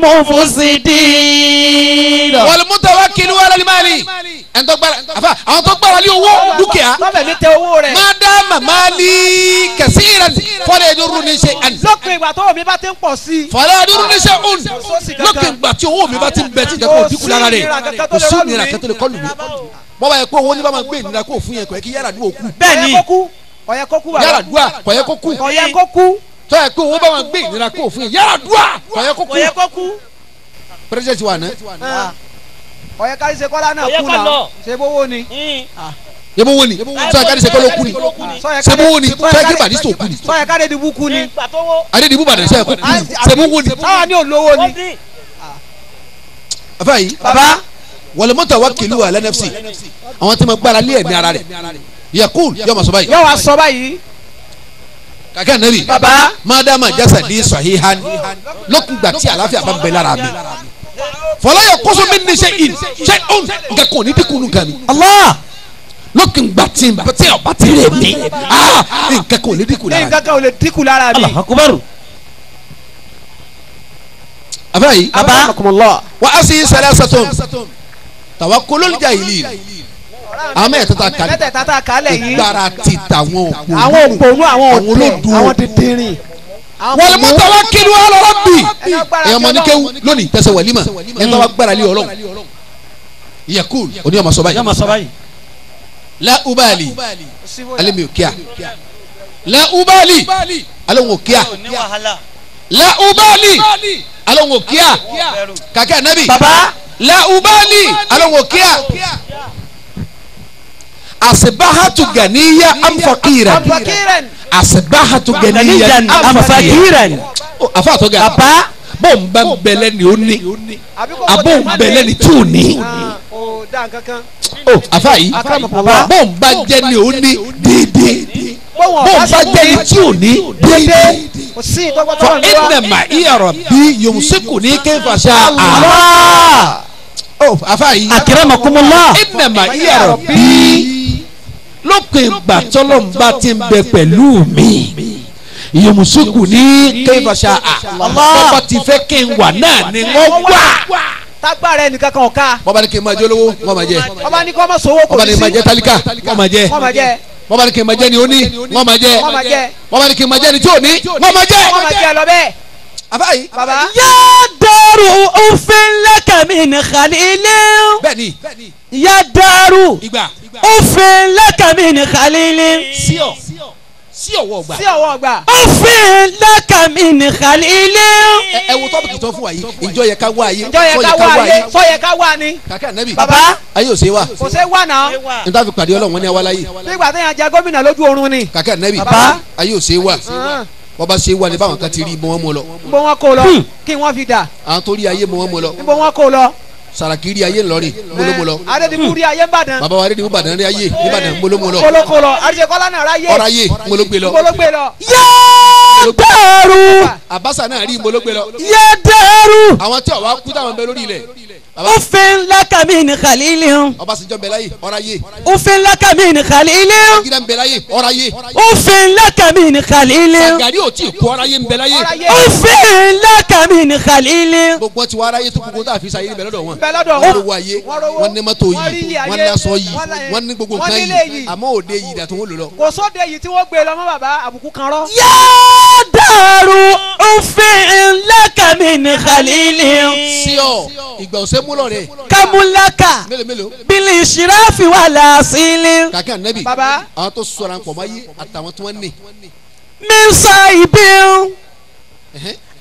B: mufsidin.
D: wal mutawakkilu ala al-mali ẹn tó gbára àfa àwọn tó gbára lé owó dúkìá
A: tọ́fẹ̀ mi tẹ owó rẹ̀.
D: madama mali kasiran fala yadurruni shay'an
A: lópin ìgbà tó omi bá ti ń pọ̀ sí i.
D: fala yadurruni shay'un lókè ìgbà tí owó mi bá ti ń bẹ tí ìjẹ́ kó dínkù lára rẹ̀ kò sí ìnira kẹ́tọ́ lè kọ́ lù mí bọ́ba yẹ kó owó ní bá máa gbé ìnira kó fún yẹn kọ́ yẹ kí yàrá dúró kú
B: bẹ́ẹ̀ni
A: ọ̀yẹ́ kó kú bàbá.
D: yàrá dúà kọ́ yẹ kó kú
A: ọ̀yẹ́ kó kú.
D: tọ́ yẹ kó owó bá máa gbé ìnira kó fún yẹn yàrá dúà kọ́ yẹ kó kú
B: kú.
D: pírẹsidẹ̀ntì wa náà
A: ọ̀yẹ́ kárí ṣe kọ́lá náà
C: Ọ̀yẹ́
A: kú
C: ká
A: náà
C: lọ.
A: ṣe bówó ni.
D: yẹ́bọ̀ wo ni sọ yẹ káde ṣe kọ́ ló kú ni ṣe bó wo ni sọ yẹ kí Bàdísítò kú ni
A: sọ̀yẹ́ kárí dìbú kú ni.
D: Adédìbú Ìbàdàn sọ yẹ kó kú ni ṣe bó wo ni.
A: sáwa ní olówó ni.
D: àfa yìí
A: bàbá
D: wal mutawakkilu ala nafsi àwọn tí ma gbára lé ẹ̀mí ara rẹ̀ yakul yọ ma sọ báyìí
A: yóò wá sọ báyìí.
D: kàkẹ́ nàbì
A: bàbá
D: madama jasadi sahihan lókùngbà tí àlàáfíà bá ń bẹ lára mi fọlá yẹ kóso mi ní shay'in nǹkan kò ní dínkù nǹkan mi
B: Allah.
D: lókùngbà tí ọba ti rẹ̀ mí nǹkan kò ní dínkù
A: ní
D: lára mi.
A: nǹkan kan ò lè dínkù lára mi.
B: Allahu akbar.
D: àbáyé
A: Akramakumullah.
D: wa asi salasatun tawakkulul jahilin àwọn mẹ́tẹ̀ẹ̀ta ta kàlẹ́
A: mẹ́tẹ̀ẹ̀ta tá a kálẹ̀ yìí.
D: ìgbára ti tàwọn òpó
A: àwọn òpònú àwọn òtẹ
D: olódùn
A: àwọn tètèrìn.
D: wal mutawakkilu ala rabbi
A: Ẹni agbára
D: èèyàn mọ̀ ní
A: tí
D: kéwú lónìí tẹ̀sẹ̀ wàlímà ẹni tó wá gbára lé Ọlọ́run yakul oni ọmọ sọ báyìí la ubali ale mi ò kíá la ubali ale wọn ò kíá la ubali ale wọn ò kíá kàkẹ́ anabi
C: baba
D: la ubali ale wọn ò kíá asibahatu ganiya am faqiran asibahatu ganiya
C: am faqiran
D: afa àtọ́gà
C: baba
D: bó ń bá bẹ̀lẹ̀ ni ó ní abó ń bẹ̀lẹ̀ ni tí ò ní afa yìí bó ń bá jẹ́ ni ó ní déédéé bó ń bá jẹ́ ni tí ò ní déédéé fa innama iya rabbi yumsikuni kayfa sha'a afa yìí
C: akramakumullah
D: innama iya rabbi lókè ìgbà tọ́lọ́mbà ti ń bẹ pẹ̀lú mi yòmùsùkù ní kẹfàṣà bọ́bá ti fẹ́ kí n wà náà ni wọ́n wà.
A: tágbára ẹnìkan kan ọ̀ka.
D: bọ́bá ní kí n máa jẹ́ olówó wọ́n máa jẹ́.
A: bọ́bá ní kí wọ́n máa sọ owó kò
D: bọ́bá ní
A: ní sí.
D: kí n máa jẹ́ tálíkà wọ́n máa jẹ́. bọ́bá ní kí n máa jẹ́ ni ó ní wọ́n máa jẹ́. bọ́bá ní kí n máa jẹ́ ni tí ò ní wọ́n máa jẹ́.
A: wọ́n máa jẹ́ lọ bẹ́ẹ̀.
D: àbáyé.
A: baba.
B: yá dàrú òfin lẹ́kàmí ní khalilin.
D: bẹ́ẹ̀ni.
B: yá dàrú
D: ìgbà.
B: òfin lẹ́kàmí ní khalilin.
D: sí ọwọ́ gbà.
A: sí ọwọ́ gbà.
B: òfin lẹ́kàmí ní khalilin.
D: ẹ wo tọ́pìkì tó fún wa yìí ìjọ yẹ ká wá ayé.
A: ìjọ yẹ ká wá ayé sọ yẹ ká wá ni.
D: kàkẹ́ ànábì.
A: baba.
D: ayé ò ṣe wá.
A: kò ṣe wá náà.
D: n ta fi pàdé ọlọ́run wọn ni àwa láyé.
A: nígbà téèyàn jẹ gómìnà lójú oorun ni.
D: kàkẹ́ ànábì.
A: baba.
D: ayé ò ṣe wá. wọ́n bá ṣe wá ní báwọn kan ti rí ibò wọn mú lọ.
A: níbo wọn kó lọ kí wọ́n fi dà.
D: àwọn tó rí ayé mú wọn mú lọ.
A: níbo wọn kó lọ.
D: Sàràkí rí ayé ńlọrin mólómólọ.
A: adédìbò rí ayé ńbàdàn.
D: bàbá wa adédìbò bàdàn rí ayé nìbàdàn mólómólọ.
A: kólókóló àdìsẹ́kọ́lá náà ráyé.
D: ọ̀rọ̀ ayé mólógbé lọ.
A: kólógbé lọ.
B: yá dàrú
D: àbáṣà náà rí mólógbé lọ.
B: yá dàrú
D: àwọn tí ọba kú táwọn bẹ lórí ilẹ̀.
B: òfin lẹ́kàmí ní khalilin.
D: Ọbásanjọ́ bẹ láyé ọ̀rọ̀ ayé.
B: òfin lẹ́kàmí ní khalilin.
D: Gídá bẹ láyé ọ̀rọ̀ ayé.
B: òfin lẹ́kàmí ní khalilin.
D: Sàgàrí ò tí ì kú ọ̀rọ̀ ayé ń bẹ láyé.
B: òfin lẹ́kàmí ní khalilin.
D: gbogbo ti wá aráyé tó gbogbo tá a fi sáyé níbẹ̀ lọ́dọ̀ wọn.
A: bẹ lọ́dọ̀
D: wọ́n
A: wọn.
D: lówó ayé
A: wọ́n rówó.
D: wọ́n ní mọ́tò yìí
A: ayé.
D: wọ́n ní aṣọ yìí
A: wọ́n
D: wọ́n ní gbogbo
A: wọ́n
D: nǹkan
A: nílé
D: yìí
A: yìí.
D: àmọ́ òde yìí dàtún wọ́n lò lọ.
A: kò sóde yìí tí wọ́n gbé lọ mọ́ bàbá àbùkù kan rọ́.
B: yá dàrú òfin lẹ́kàmí ní khalilin.
D: sí ọ ìgbà òsè múlò rẹ.
B: kamulaka
D: mélòó.
B: bili shirafi wala asili.
D: kàkẹ́ ànábì.
A: baba.
D: àwọn tó sọ̀rọ̀ àǹkọ̀ máa yé àtàwọn tí wọ́n ní.
B: min saibin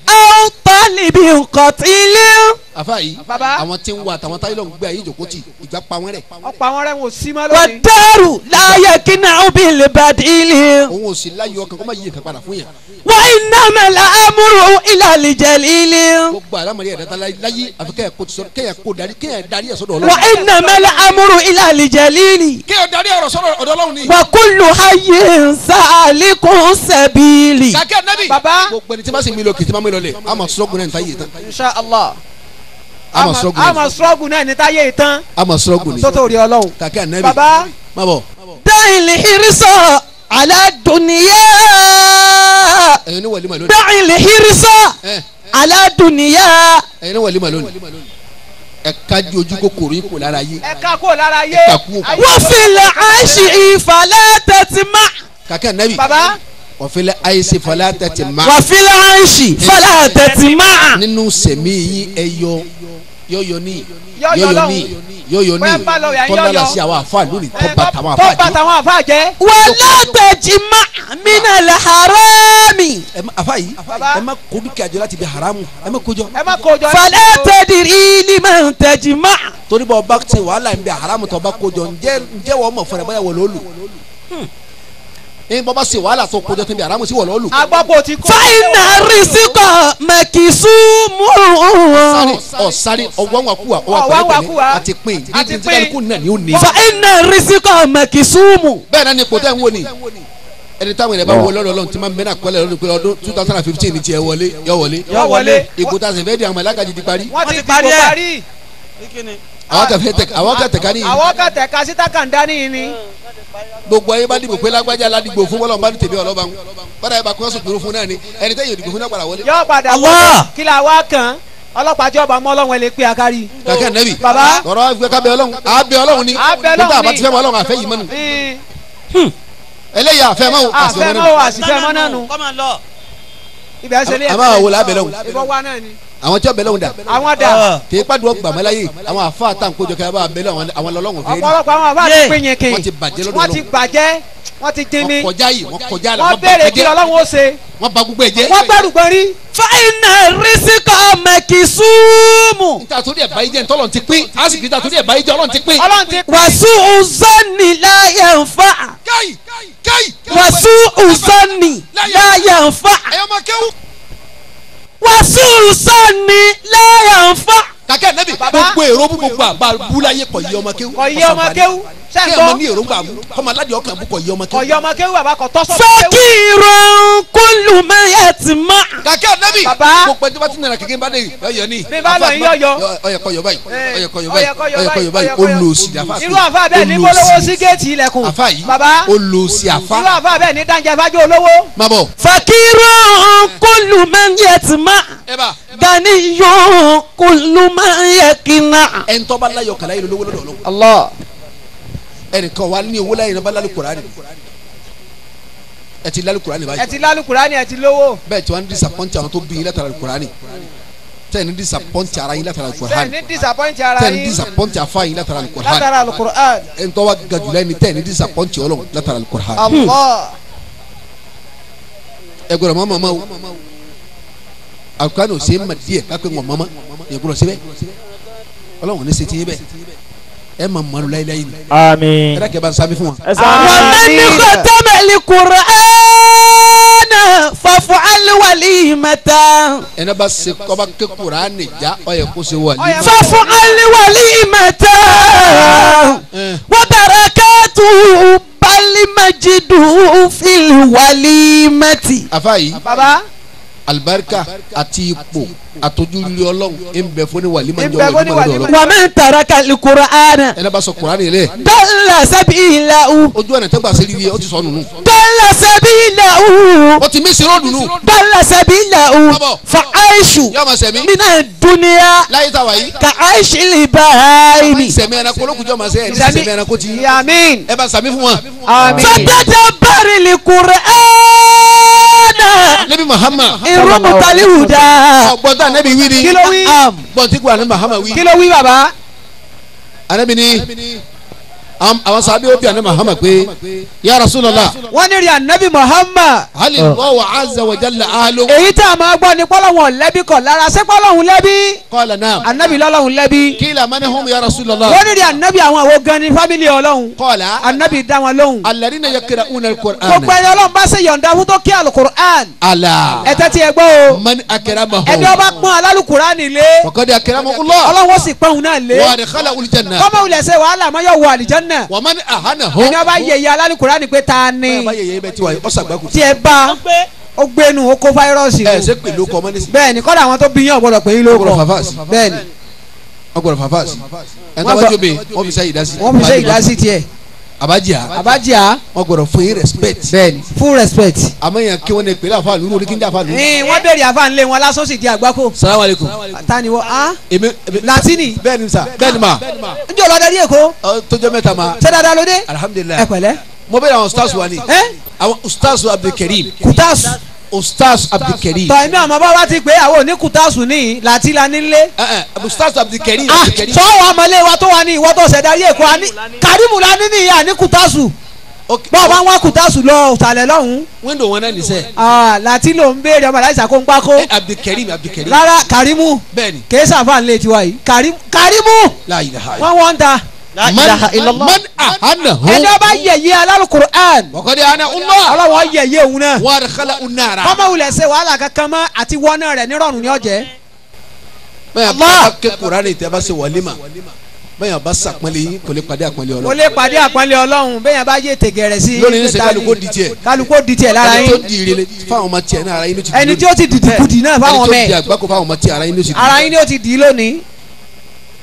B: aw talibin qatilin.
D: àfa yìí
A: baba.
D: àwọn tí ń wá àtàwọn táyé lọ́n gbé ayé ìjòkó tì ìgbà pa wọ́n rẹ̀.
A: ọ̀pọ̀ àwọn rẹ̀ wò sí mọ́
B: wa
A: lónìí.
B: daru la yakina bil badili.
D: òun ò sì láyọ̀ ọkàn kó má yí nǹkan padà fún yàn.
B: wa innama la amru ila al jalili.
D: gbogbo àlámọ̀rí ẹ̀dá láyé àfi kéèyàn kó sọ kéèyàn darí ẹ̀ sọ́dọ̀
B: wa
D: Ọlọ́run.
B: innama la amru ila al jalili.
D: kéèyàn darí ọ̀rọ̀ sọ́dọ̀ ọ̀dọ̀ Ọlọ́run ni.
B: wa kullu hayyin salikun sabili.
D: kàkẹ́ ànábì.
A: baba.
D: gbogbo ẹni tí wọ́n sì mí lọ kì í tí wọ́n mí lọ lẹ̀ àmọ̀ sọ́gun náà ní táyé tán.
A: insha allah.
D: àmọ̀ sọ́gun náà
A: àmọ̀ sọ́gun náà ní táyé ìtàn.
D: àmọ̀ sọ́gun ni.
A: sọ́tò rí ọlọ́run.
D: kàkẹ́ ànábì.
A: baba.
D: má bọ̀.
B: da'il hirsa ala dunya.
D: ẹ̀yin ní wàlímà lónìí.
B: da'il hirsa ala dunya.
D: ẹ̀yin ní wàlímà lónìí. ẹ ká di ojú kòkòrò yín kò lára yé.
A: ẹ ká kó lára yé.
D: ẹ ká kú.
B: wa fil aishi fala tatma.
D: kàkẹ́ ànábì.
A: baba.
D: ọ̀fẹ́lẹ́ àyèsè fọlá tẹ̀tẹ̀ má.
B: wa fil aishi fala tatma.
D: nínú sẹ̀mí yín ẹ yọ ní
A: Yọ̀yọ̀ lọ́hùn.
D: yọ̀yọ̀
A: Bóyá ń bá lọ yà ń
D: tọ́lá la
A: yọ̀yọ̀.
D: sí àwọn àfa lónìí tọ́ba tàwọn
A: tó
D: àfa
A: bá
D: jẹ́.
A: tàwọn àfa jẹ́.
B: wala tajma minal harami.
D: ẹ má àfa yìí
A: Baba.
D: ẹ má kó dúkìá jọ láti bí haramu ẹ má kó jọ.
A: ẹ má kó jọ.
B: fala tadri liman tajma.
D: torí bá ọba ti wàhálà ń bẹ haramu tó ọba kó jọ ǹjẹ́ wọ́n mọ̀ fúnra bóyá wọ́n ló lù. ní bọ́ba ṣe wàhálà tó kó jọ tó ń bẹ haramu sí wọ́n ló lù.
A: agbọ́pọ̀ ti kó.
B: fa inna rizqa makisumu.
D: sáré ọwọ́ wa kú wa
A: Ọwọ́ wa kú wa.
D: àti pín
A: Àti
D: dídí
A: pín.
D: kálukú náà ni ó ní.
B: fa inna rizqa makisumu.
D: bẹ́ẹ̀ náà ni ipò tẹ́ ń wò ni ẹni táwọn ènìyàn bá wọ lọ́dọ̀ Ọlọ́run tí máa ń bẹ náà kọ́lẹ̀ lọ́dún pé ọdún 2015 ni tiẹ̀ wọlé yọ wọlé.
A: yọ wọlé.
D: ìbò tá a sì fẹ́ di àwọn alágàjì ti parí.
A: wọ́n ti
C: ti
A: dìbò
C: parí ẹ̀.
A: parí.
D: àwọn kan tẹ̀ka ní
A: àwọn kan tẹ̀ ka síta kàn dání ni.
D: gbogbo ayé bá dìbò pé lágbájá ládìgbò fún wọlọ́n bá ní tèmi ọlọ́ba ń bọ́dà yẹn bá kún ọ̀sùn dúró fún náà ni ẹni tẹ́yìn òdìgbò fún náà padà wọlé.
A: yọ padà
B: Allah.
A: wọlé. kí la wá kàn ọlọ́pàá tí ọba mọ́ ọlọ́run ẹ lè pé akari.
D: kàkẹ́ nẹ́bì
A: Baba.
D: ọ̀rọ̀ àgbẹ̀ kábẹ́ Ọlọ́run àbẹ̀ Ọlọ́run ni
A: Àbẹ̀ Ọlọ́run
D: nígbà àbá
A: ni.
D: ti fẹ́ mọ Ọlọ́run àfẹ́ yìí mọ́nu
A: Ìn.
D: eléyà àfẹ́ mọ́
A: àfẹ́ mọ́ o àsìfẹ́ mọ́ náà nù.
C: kọ́ máa lọ.
A: ibẹ̀ ṣe lé
D: àmọ́ àwọn wò lábẹ́ lọ́hùn
A: ìbọn wa náà ni.
D: àwọn tí wọ́n bẹ̀lẹ̀ wọn dà.
A: àwọn dà.
D: kì í pàdùn gbàmọ́láyé àwọn àfa àtàǹkójọ kí a bá bẹ̀lẹ̀ àwọn lọ́lọ́wọ̀n fẹ́ẹ́ rí.
A: ọ̀pọ̀lọpọ̀ àwọn àbá ti pín yín kì í.
D: wọ́n ti bàjẹ́ lọ́dọ̀
A: wọ́n ti bàjẹ́ wọ́n ti dín ní.
D: wọ́n kọjá yìí wọ́n kọjá la
A: wọ́n béèrè kí Ọlọ́run ó ṣe.
D: wọ́n ba gbogbo ẹ̀ jẹ́.
A: wọ́n gbẹ́rù gbọ́n rí.
B: fàyínà rísíkà mẹ́kìsúmù.
D: níta torí ẹ̀ báyìí jẹ́ ntọ́lọ́n ti pín àsìkò níta torí ẹ̀ báyìí jẹ́ Ọlọ́run ti pín.
A: Ọlọ́run ti pín.
B: wàsú uzọ́ni láyé nfa. wàsú uzọ́ni láyé nfa.
D: ẹ̀yọ́ máa kéwù.
B: wàsú uzọ́ni láyé nfa.
D: kàkẹ́ nẹ́bí gbogbo èrò gbogbo àgbà búláyé kọ̀ yí ọmọ kéwù.
A: kọ̀ yí ọmọ kéwù.
D: kí ẹ mọ ní èròǹgbà mú kọ́mọ aládìí ọkàn bú kọ̀ yí ọmọ kéwù.
A: kọ̀ yí ọmọ kéwù bàbá kọ̀ tọ́sọ̀.
B: fakirun kullu man yatma.
D: kàkẹ́ nẹ́bí
A: bàbá
D: gbogbo ẹni tó bá ti nana kékeré bá dé yọ ní.
A: bí bá lọ yín yọyọ.
D: ọyọkọyọ báyìí ọyọkọyọ báyìí olùsí àfa.
A: irú àfa bẹ́ẹ̀ ní polówó sí géètì ilẹ̀kùn.
D: àfa yìí
A: bàbá
D: olùsí àfa.
A: irú àfa bẹ́ẹ̀ ní dáńjẹ́ fájú olówó.
D: má bọ̀.
B: fakirun kullu man yatma.
D: ẹ bá.
B: ganiyun kullu man yakina.
D: ẹ̀ ń tọ́ bá láyọ̀ kàlá yìí lówó lọ́dọ̀ Ọlọ́run.
A: Allah.
D: ẹnìkan wa ní owó láyé nàbà lálẹ́ Kùránì ẹ ti lálẹ́ Kùránì báyìí.
A: ẹ ti lálẹ́ Kùránì ẹ ti lówó.
D: bẹ́ẹ̀ tí wọ́n ń disappoint àwọn tó bí yín látara Kùránì tẹ́ ẹ̀ ní disappoint ara yín látara
A: bẹ́ẹ̀
D: Kùránì
A: ní disappoint ara
D: tẹ́ ẹ̀ ní
A: yín
D: disappoint afa yín látara Kùránì
A: látara Al-Qur'an.
D: ẹ̀ ń tọ́ wa gàdúrà ẹni tẹ́ ẹ̀ ní disappoint Ọlọ́run látara Kùránì.
A: Allah.
D: ẹ gbọ́dọ̀ mọ́ mọ́ o Al-Qur'ani ò ṣe é ma díẹ̀ kápẹ́ wọn mọ́mọ́ ẹ gbọ́dọ̀ síbẹ̀ Ọlọ́run ní sètì yín bẹ́ẹ̀ ẹ ma mọ́lu láyéláyé ni.
C: àmín.
D: ẹ dákẹ́ bá ń sábẹ́ fún wa.
B: ومن ختم القرآن فافعل وليمة.
D: ẹnẹ bá se kọba ké Kùránì já ọ yẹ kó se wàlímà.
B: فافعل وليمة وبركاته بل مجد في الوليمة.
D: afa yìí
A: baba
D: alibarika àti ipò àtọ́júlé Ọlọ́run ń bẹ fún ní wàlímà ń jọ
A: ń bẹ fún ní
D: wàlímà lọ́dọ̀
A: wàlímà.
D: Ọlọ́run.
B: ومن ترك القرآن
D: ẹnẹ bá sọ Kùránì lẹ
B: ضل سبيله.
D: ojú ọ̀nà tẹ́gbà sí rírì ó ti sọ nùnú.
B: ضل سبيله.
D: ó ti mí sèrò dùnú.
B: ضل سبيله. فعيش
D: yọ ma sẹ̀mí.
B: من الدنيا
D: láyé tá a wà yìí.
B: كعيش البهائم.
D: sẹ̀mí ẹranko olókùn jọ ma sẹ́ ẹ̀ ní sẹ̀mí ẹranko ti.
A: àmín.
D: ẹ bá sàmí fún wa.
A: àmín.
B: فتدبر القرآن
D: Nabi Muhammad.
B: ìrúmù talihuda.
D: ọgbọ́n tá anabi wí ni.
A: kí ló wí.
D: gbọ́n tí kò anabi Muhammad wí.
A: kí ló wí baba.
D: anabi ni àwọn sábẹ́ òbí anabi Muhammad pé ya Rasulullah.
A: wọ́n ní rí anabi Muhammad.
D: hali Allahu azza wa jalla ahlu.
A: èyí tá a máa gbọ́ ni pọ́lọ́hún lẹ́bí kọ̀ lára ṣé pọ́lọ́hún lẹ́bí.
D: qala na'am.
A: anabi lọ́lọ́hún lẹ́bí.
D: qila man hum ya Rasulullah.
A: wọ́n ní rí anabi àwọn àwo gan ni fámìlì ọlọ́hún.
D: qala
A: anabi dá wọn lóhùn.
D: alladhina yaqra'una al-Qur'ana.
A: gbogbo ẹni ọlọ́run bá ṣe yọ̀ǹda fún tó kí alukur'an.
D: ala.
A: ẹ tẹ́tí ẹ gbọ́ o.
D: man akramahu.
A: ẹni ọba pọ́n alálùkùránì lé.
D: faqad akramahu Allah.
A: ọlọ́run ó sì pọ́n òun náà lé.
D: wa adkhalahu al-janna.
A: kọ́mọ wulẹ̀ ṣe wàhálà mọ́ yóò wọ àlìjánná.
D: wa man ahanahu.
A: ẹni ọba yẹ̀yẹ́ alálùkùránì pé ta ni.
D: bá yẹ̀yẹ́ bẹ́ẹ̀ tí wà yìí ọ̀sàgbàkùn.
A: tí ẹ bá ó gbénu ó kó fáírọ́ọ̀sì.
D: ẹ ṣe pẹ̀lú ọkọ ọmọ nísìnyí.
A: bẹ́ẹ̀ ni kọ́dà àwọn tó bí yín ọ̀gbọ́dọ̀ pé yín ló
D: ọgbọ̀dọ̀
A: kọ́.
D: fàfáàsì.
A: bẹ́ẹ̀ ni
D: ọgbọ̀dọ̀ fàfáàsì. ẹ̀ ń tọ́ wájú mi wọ́n fi sẹ́yìn dásí.
A: wọ́n fi ṣe ìdásí tiẹ̀.
D: àbájá
A: àbájá.
D: wọ́n gbọ́dọ̀ fún yín respect.
A: bẹ́ẹ̀ ni full respect.
D: àmọ́ yẹn kí wọ́n ní ìpínlẹ̀ àfa lóru oníkíńdé àfa lóru.
A: wọ́n béèrè àfa ńlẹ̀ wọn lásán sì di àgbákò.
D: salamu aleykum.
A: tani wọ́n á.
D: èmi
A: Latini.
D: bẹ́ẹ̀ ni sa bẹ́ẹ̀ ni ma.
A: ń jẹ́ ọlọ́dẹ ní èkó.
D: tójọ́ mẹ́ta ma.
A: ṣé dáadáa ló dé.
D: alihamudulilayi.
A: ẹ pẹ̀lẹ́.
D: mo bẹ̀rẹ̀ àwọn ustaz wa ni. àwọn ustaz Abdulkareem.
A: kutasu.
D: ustaz Abdulkareem.
A: tọ́ ẹ̀mí àmọ́ bá wá ti pé àwọn òní kutasu ní láti la nílé.
D: ustaz Abdulkareem.
A: sọ wà mọ́lẹ́ wa tó wà ní ìwọ́ tó ṣẹ̀dá yé èkó Karimu la ní níyà ní kutasu. bọ́ọ̀ bá ń wá kutasu lọ òsàlẹ̀ lọ́hùn.
D: wíńdò wọn náà nìṣẹ́.
A: láti ló ń béèrè ọmọ aláìsàn kó ń pákó.
D: Abdulkareem.
A: rárá Karimu.
D: bẹ́ẹ̀ni.
A: kèésà fà ń lé tiwa yìí Karimu.
D: la ilaha
A: wọ́n wọ́n ń ta.
C: La ilaha illallah.
D: man ahanahu.
A: ẹni ọba yẹ̀yẹ́ alálùkùránì.
D: wọ́kọ́dé ana Allah.
A: ọlọ́wọ́ yẹ̀yẹ́ òun náà.
D: wa adkhalahu an-nara.
A: kọ́mọ wulẹ̀ ṣe wàhálà kankan mọ́ àti wọ́nà rẹ̀ nírọ̀rùn ní ọ̀jẹ́.
D: bẹ́ẹ̀ bá ké Kùránì tẹ́ bá ṣe wàlímà bẹ́ẹ̀ bá sàpọ́nlé yín kò lè pàdé àpọ́nlé
A: kò
D: Ọlọ́run.
A: lè pàdé àpọ́nlé ọlọ́run bẹ́ẹ̀ bá yé tẹ̀gẹ̀rẹ̀ sí.
D: lónìí ní sẹ́ kálukó di tiẹ̀.
A: kálukó di tiẹ̀ lára
D: ẹni tó
A: yín.
D: di ìrẹ̀lẹ̀ fáwọn ọmọ tiẹ̀ náà ara yín ló ti di.
A: ẹni tí ó ti dìdì kudì náà fáwọn
D: ẹni tó di
A: mẹ́.
D: àgbákò fáwọn ọmọ tiẹ̀ ara yín ló ti di.
A: ara yín ni ó ti dì í lónìí.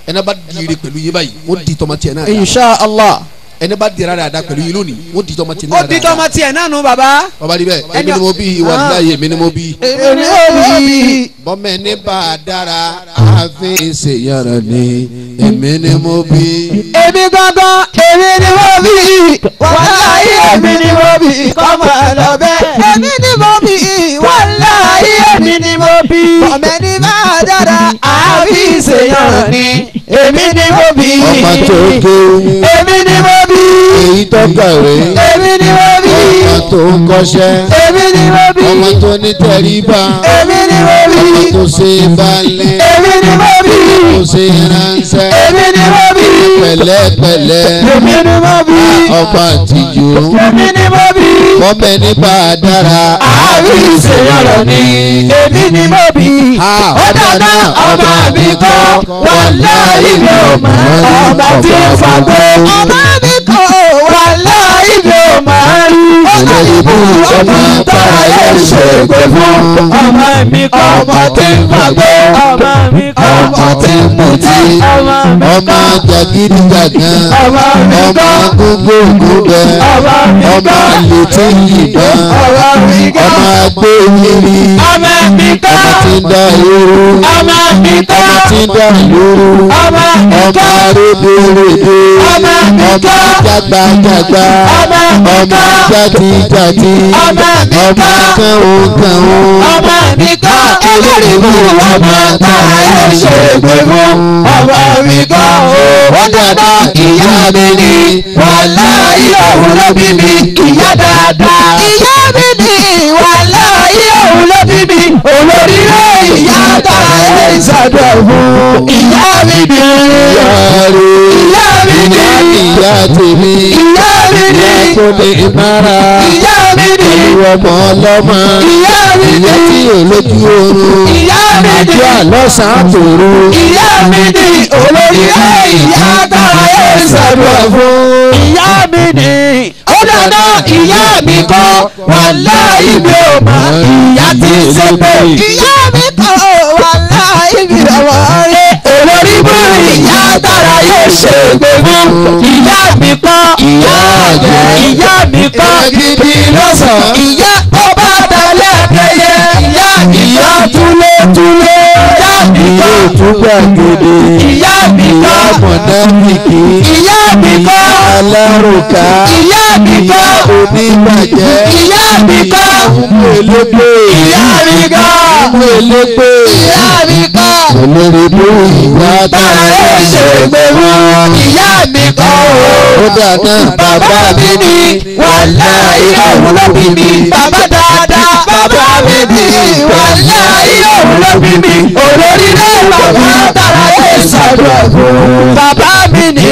D: ẹni bá di ìrẹ̀ pẹ̀lú yín báyìí wọ́n di tọmọ tiẹ̀ náà.
A: insha Allah.
D: ẹni bá dira rẹ̀ àdá pẹ̀lú yín lónìí wọ́n di tọmọ tiẹ̀ náà.
A: ó di tọmọ tiẹ̀ náà nù bàbá.
D: bàbá rí bẹ́ẹ̀ èmi ni mo bí wàláhì èmi ni mo bí.
A: èmi ni ó bí.
D: bọ́mẹ̀ ní bá a dára ààfin ìṣèyàrá ni èmi ni mo bí.
A: èmi gangan èmi ni mo bí. wàláhì èmi ni mo bí. kọ́mọ lọ bẹ́ẹ̀. èmi ni mo bí. wàláhì
B: èmi ni mo bí. ọmọ ẹni máa dára àbí ìṣèyàn ni èmi ni mo bí.
D: ọmọ tó kéwú
B: èmi ni mo bí.
D: èyí tó kàwé
B: èmi ni mo bí.
D: ọmọ tó ń kọ́ṣẹ́
B: èmi ni mo bí.
D: ọmọ tó ní tẹríba
B: èmi ni mo bí.
D: ọmọ tó ṣe balẹ̀
B: èmi ni mo bí.
D: tó ṣe ránṣẹ́
B: èmi ni mo bí.
D: pẹ̀lẹ́pẹ̀lẹ́
B: èmi ni mo bí.
D: ọmọ àtijọ́
B: èmi ni mo bí.
D: ọmọ ẹni bá a dára
B: àbí ìṣèyàn ni èmi ni mo bí. ó dáná ọmọ mi kọ́ wàláhì mi ò mọ̀ ọmọ tí ń fagbó. ọmọ mi kọ́ wàláhì mi ò mọ̀ rí. ọmọ ìbú ọmọ tára yẹn ṣègbè fún. ọmọ mi kọ́ ọmọ tí ń fagbó. ọmọ mi kọ́ ọmọ tí ń mutí. ọmọ mi
D: ọmọ jàgídíjàgan
B: ọmọ mi
D: ọmọ
B: kọ́
D: gbogbo ògùnbẹ
B: ọmọ mi
D: ọmọ
B: kọ́
D: àlètí yìnbọn
B: ọmọ mi kọ́
D: ọmọ agbóyìnrí
B: ọmọ mi kọ́
D: ọmọ tí ń dá irú
B: ọmọ mi kọ́
D: ọmọ tí ń dá lóru
B: ọmọ mi
D: ọmọ
B: kọ́
D: arédèrèdè
B: ọmọ mi
D: ọmọ
B: kọ́
D: jágbàjàgbà
B: ọmọ mi
D: ọmọ
B: kọ́
D: jàdìjàdì
B: ọmọ mi
D: ọmọ
B: kọ́
D: kànhùnkànhùn
B: ọmọ mi kọ́ elérìbù ọmọ tára ẹ̀ ṣe gbé fún ọmọ mi kọ́ ó dáná ìyá mi ni wàláhì òun ló bí mi ìyá dáadáa. ìyá mi ni wàláhì òun ló bí mi olórí rẹ̀ ìyá tára ẹ̀ ṣàdúrà fún ìyá mi ni ìyá mi ni
D: ìyá tèmi
B: ìyá mi ni
D: ìyá tó lè mára
B: ìyá mi ni
D: ìwọ ọmọ ọlọ́mọ
B: ìyá mi ni
D: ìyá tí ò lójú oorun
B: ìyá mi ni
D: ìyá lọ́sàn-án tòru
B: ìyá mi ni olórí ẹ̀ ìyá tára ẹ̀ ṣàdúrà fún ìyá mi ni ó dáná ìyá mi kọ́ wàláhì mi ò mọ̀ ìyá tí ń ṣe pé ìyá mi kọ́ wàláhì mi ò mọ̀ rí olórí bú ìyá tára yóò ṣe gbé fún ìyá mi kọ́ ìyá àjẹ́ ìyá mi kọ́
D: gidi lọ́sàn-án
B: ìyá tó bá tẹ̀lé ẹ̀kẹ́yẹ ìyá túlétúlé ìyá mi
D: ìyá
B: kọ́
D: òtúgbà gèdè
B: ìyá mi
D: ìyá
B: kọ́
D: mọ̀nàmìkì
B: ìyá mi kọ́
D: alárùkà
B: ìyá mi kọ́
D: onígbàjẹ́
B: ìyá mi kọ́
D: ọmọ elépè
B: ìyá mi kọ́
D: ọmọ elépè
B: ìyá mi kọ́
D: olórí bú ìyá
B: tára ẹ̀ ṣe gbé fún ìyá mi kọ́
D: ó dáná
B: bàbá mi ni wàláhì òun ló bí mi bàbá dáadáa bàbá mi ni wàláhì òun ló bí mi olórí rẹ̀ bàbá tára ẹ̀ ṣàdúrà fún bàbá mi ni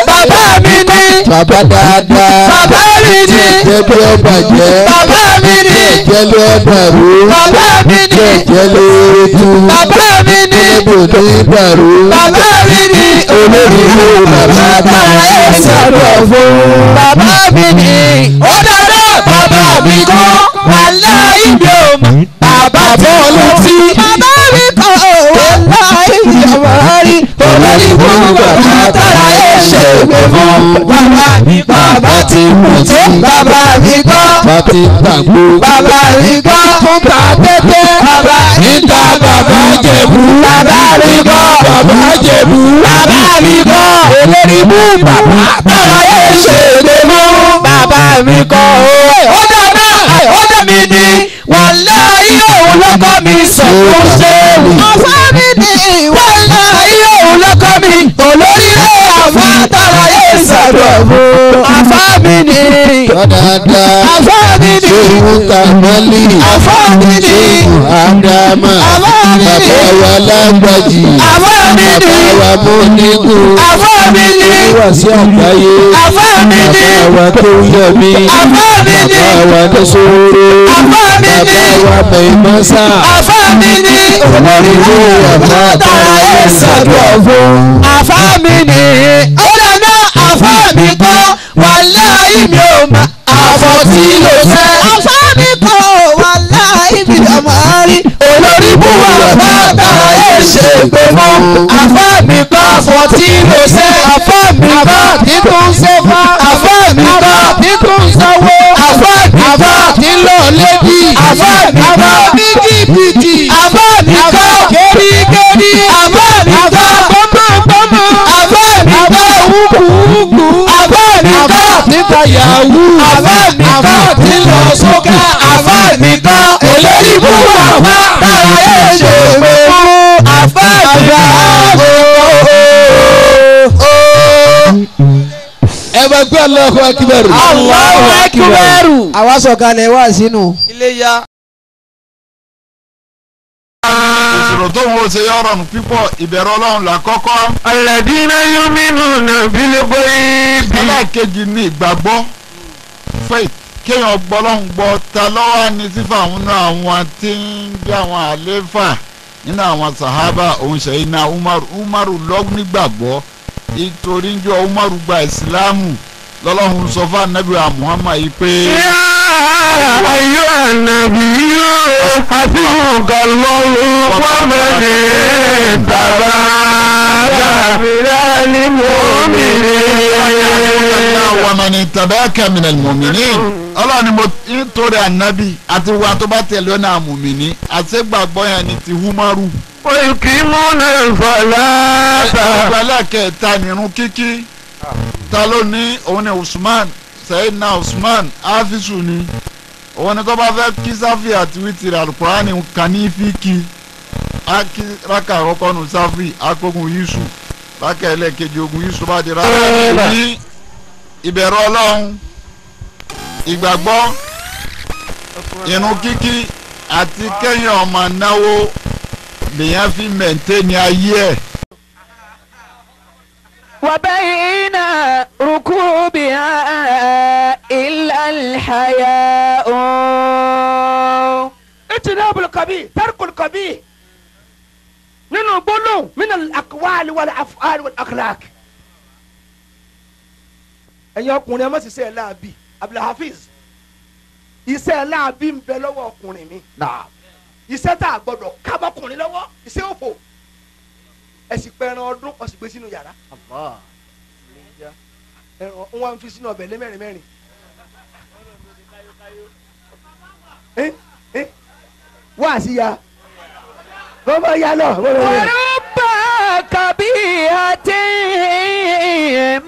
B: bàbá mi ni
D: bàbá dáadáa
B: bàbá mi ni
D: jẹ́jẹ́ ọba jẹ́
B: bàbá mi ni
D: jẹ́lẹ́ ọba rú
B: bàbá mi ni
D: jẹ́lẹ́ ojú
B: bàbá mi ni
D: ẹlẹ́bùn ní dàrú
B: bàbá mi ni
D: olórí bú bàbá
B: tára ẹ̀ ṣàdúrà fún bàbá mi ni ó dáná bàbá mi kọ́ wàláhì mi ò mọ̀ bàbá tó lọ́tí bàbá mi kọ́ wàláhì mi ò mọ̀ rí olórí bú bàbá tára ẹ̀ ṣe gbé fún bàbá mi kọ́ bàbá tí mú tí bàbá mi kọ́
D: bàtí gbàgbó
B: bàbá mi kọ́ fún ta tẹ́tẹ́ bàbá mi kọ́ bàbá jẹ̀bú bàbá mi kọ́ bàbá jẹ̀bú bàbá mi kọ́ olórí bú bàbá tára ẹ̀ ṣe gbé fún bàbá mi kọ́ ó dáná ó dá mi ní wàláhì òun lọ́kọ́ mi sọ̀kún ṣéwù. àfa mi ní wàláhì òun lọ́kọ́ mi olórí rẹ̀ àfa tára ẹ̀ ṣàdúrà fún àfa mi ní
D: dáadáa
B: àfa mi ní
D: ṣéwù kàmálì
B: àfa mi ní
D: ṣéwù ádámà
B: àfa mi ní
D: bàbá wa lágbàjì
B: àfa mi ní
D: bàbá wa múnígù
B: àfa mi ní
D: wà sí àgbáyé
B: àfa mi ní
D: bàbá wa tó yẹmí
B: àfa mi ní
D: bàbá wa tó sóró
B: àfa mi ní
D: bàbá wa mẹ́mọ́sà
B: àfa mi ní
D: olórí bú bàbá
B: tára ẹ̀ ṣàdúrà fún àfa mi ní ó dáná àfa mi kọ́ wàláhì mi ò mọ̀ àfọ̀ tí ló fẹ́ àfa mi kọ́ wàláhì mi ò mọ̀ rí olórí bú bàbá tára ẹ̀ ṣe gbé fún àfa mi kọ́ àfọ̀ tí ló fẹ́ àfa mi kọ́ títún sẹ́fà àfa mi kọ́ títún sanwó àfa mi kọ́ tí lọ lédi àfa mi kọ́ bíkìbìkì àfa mi kọ́ kéríkérí àfa mi kọ́ gbọ́mọgbọ́mọ àfa mi kọ́ wúkúwúkú àfa mi kọ́ títa yahoo àfa mi kọ́ tí lọ sókè àfa mi kọ́ olórí ikú bàbá táyé ṣe pé fún àfáàgbà.
D: ẹ bá gbé Allahu Akbar.
B: Allahu Akbar.
A: àwa sọ̀kalẹ̀ wá sínú.
C: Iléyá.
E: ìṣòro tó ń wo ṣe yọrọrùn pípọ̀ ìbẹ̀rù Ọlọ́run là kọ́kọ́.
F: alladhina yu'minuna bil ghaibi.
E: ẹlẹ́ẹ̀kejì ní ìgbàgbọ́ faith kéèyàn gbọ́ Ọlọ́run gbọ́ ta lọ́wọ́ ní sífà nínú àwọn tí ń gbé àwọn àléfà nínú àwọn sàhábà òun ṣe iná Umaru lọ́wọ́ nígbàgbọ́ nítorí ń jọ Umaru gba ìsìlámù lọ́lọ́run sọ fún anabi Muhammad yìí pé.
F: ayyuhan nabiyyu hasbukallahu wa man ittaba'aka minal mu'minin.
E: wa man ittaba'aka minal mu'minin. ọlọ́run ni mo nítorí anabi àti wa tó bá tẹ̀lé ọ̀nà àmùmìnì àṣegbàgbọ́ yẹn ni ti Umaru.
F: wa yuqimuna as-salata.
E: ìgbàlẹ̀ kẹta nìrun kíkí ta ló ní òun ni Usman Sayyidina Usman afisu ni òun ni tó bá fẹ́ kí sáfì àti wítìrì alukurani kan ní fíkì akí raka àkọ́kọ́ nù sáfì akógun yíṣu raka ẹlẹ́ẹ̀kejì ogun yíṣu bá di raka ní ìbẹ̀rù Ọlọ́run ìgbàgbọ́ irun kíkí àti kẹ́yìn ọmọ náwó lèyàn fi mẹ̀ntẹ́ni ayé ẹ̀.
B: وبين ركوبها إلا الحياء. اجتناب القبيح ترك القبيح nínú gbólóhùn من الأقوال والأفعال والأخلاق. ẹ̀yin ọkùnrin ẹ má sì ṣe ẹ̀ láàbì Abdulhafiz iṣẹ́ láàbì ń bẹ lọ́wọ́ ọkùnrin mi iṣẹ́ tá a gbọ́dọ̀ kábọ́kùnrin lọ́wọ́ iṣẹ́ òfò ẹsì pẹran ọdún ọsì gbé sínú yàrá ẹran wọn fi sínú ọbẹ̀ lé mẹ́rin mẹ́rin wá sí ya bọ́bá ya lọ. orúbà kàbí àti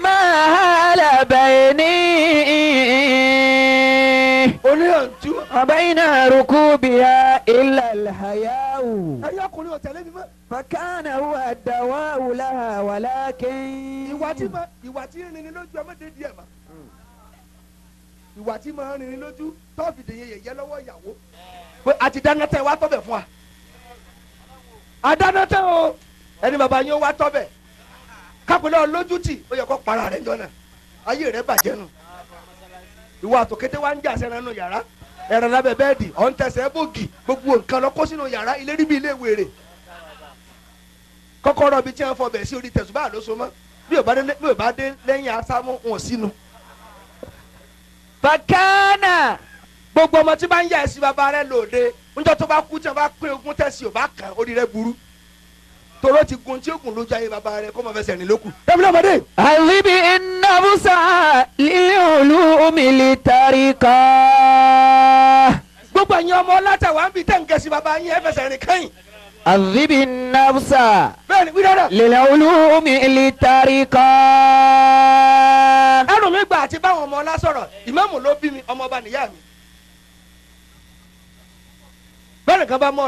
B: màálàbẹ̀ ní. oníyànjú. àbáyínà rúkúbìyà ilà làyàwó. ẹ̀yọ́ ọkùnrin ò tẹ̀lé mi mọ́. فكان هو الدواء لها ولكن ìwà tí ń rin ni lójú ọmọdé díẹ̀ ma ìwà tí máa ń rin ni lójú tọ́ọ̀fì dèyẹ yẹ̀yẹ́ lọ́wọ́ ìyàwó pé àti dáná-tẹ́ wá tọ́bẹ̀ fún wa àdáná-tẹ́ o ẹni bàbá yín ó wá tọ́bẹ̀ kápẹ́lẹ́ olójútì ó yẹ kó para rẹ̀ jọ náà ayé rẹ̀ bàjẹ́ nù ìwà àtòkété wa ń jà sẹ́ran nù yàrá ẹ̀rọ lábẹ́ bẹ́ẹ̀dì ọ̀ ń tẹ̀sẹ̀ bògì gbogbo nǹkan lọ kó sínú yàrá ilé rí bí ilé wèrè kọ́kọ́rọ́ bíi tí wọ́n fọ bẹ̀ sí orí tẹ̀sùbá ló so mọ́ bí ò bá dé lẹ́yìn asámú wọn sínú. bàkánà gbogbo ọmọ tí bá ń yà ẹ́ sí bàbá rẹ lòde níjọ́ tó bá kú tí wọ́n bá pín ogún tẹ̀sí ò bá kàn orí rẹ burú toró ti gun tí ó gùn lójú ayé bàbá rẹ kó mọ̀ fẹsẹ̀ rìn lókù. dábìlì ọmọdé. àríbi iná musa lílù omìlì tàríkà. gbogbo ẹ̀yin ọmọ látàwọn àbí tẹ̀ ń gẹ̀ẹ́sì bàbá yín ẹ fẹsẹ̀ rìn kẹ́yìn. عذب النفس للعلوم للطريقة. ẹnu mi gbà àti báwọn ọmọ ọlá sọ̀rọ̀ ìmáàmù ló bí mi ọmọ ọba nìyá mi. bẹ́ẹ̀ni kan bá mọ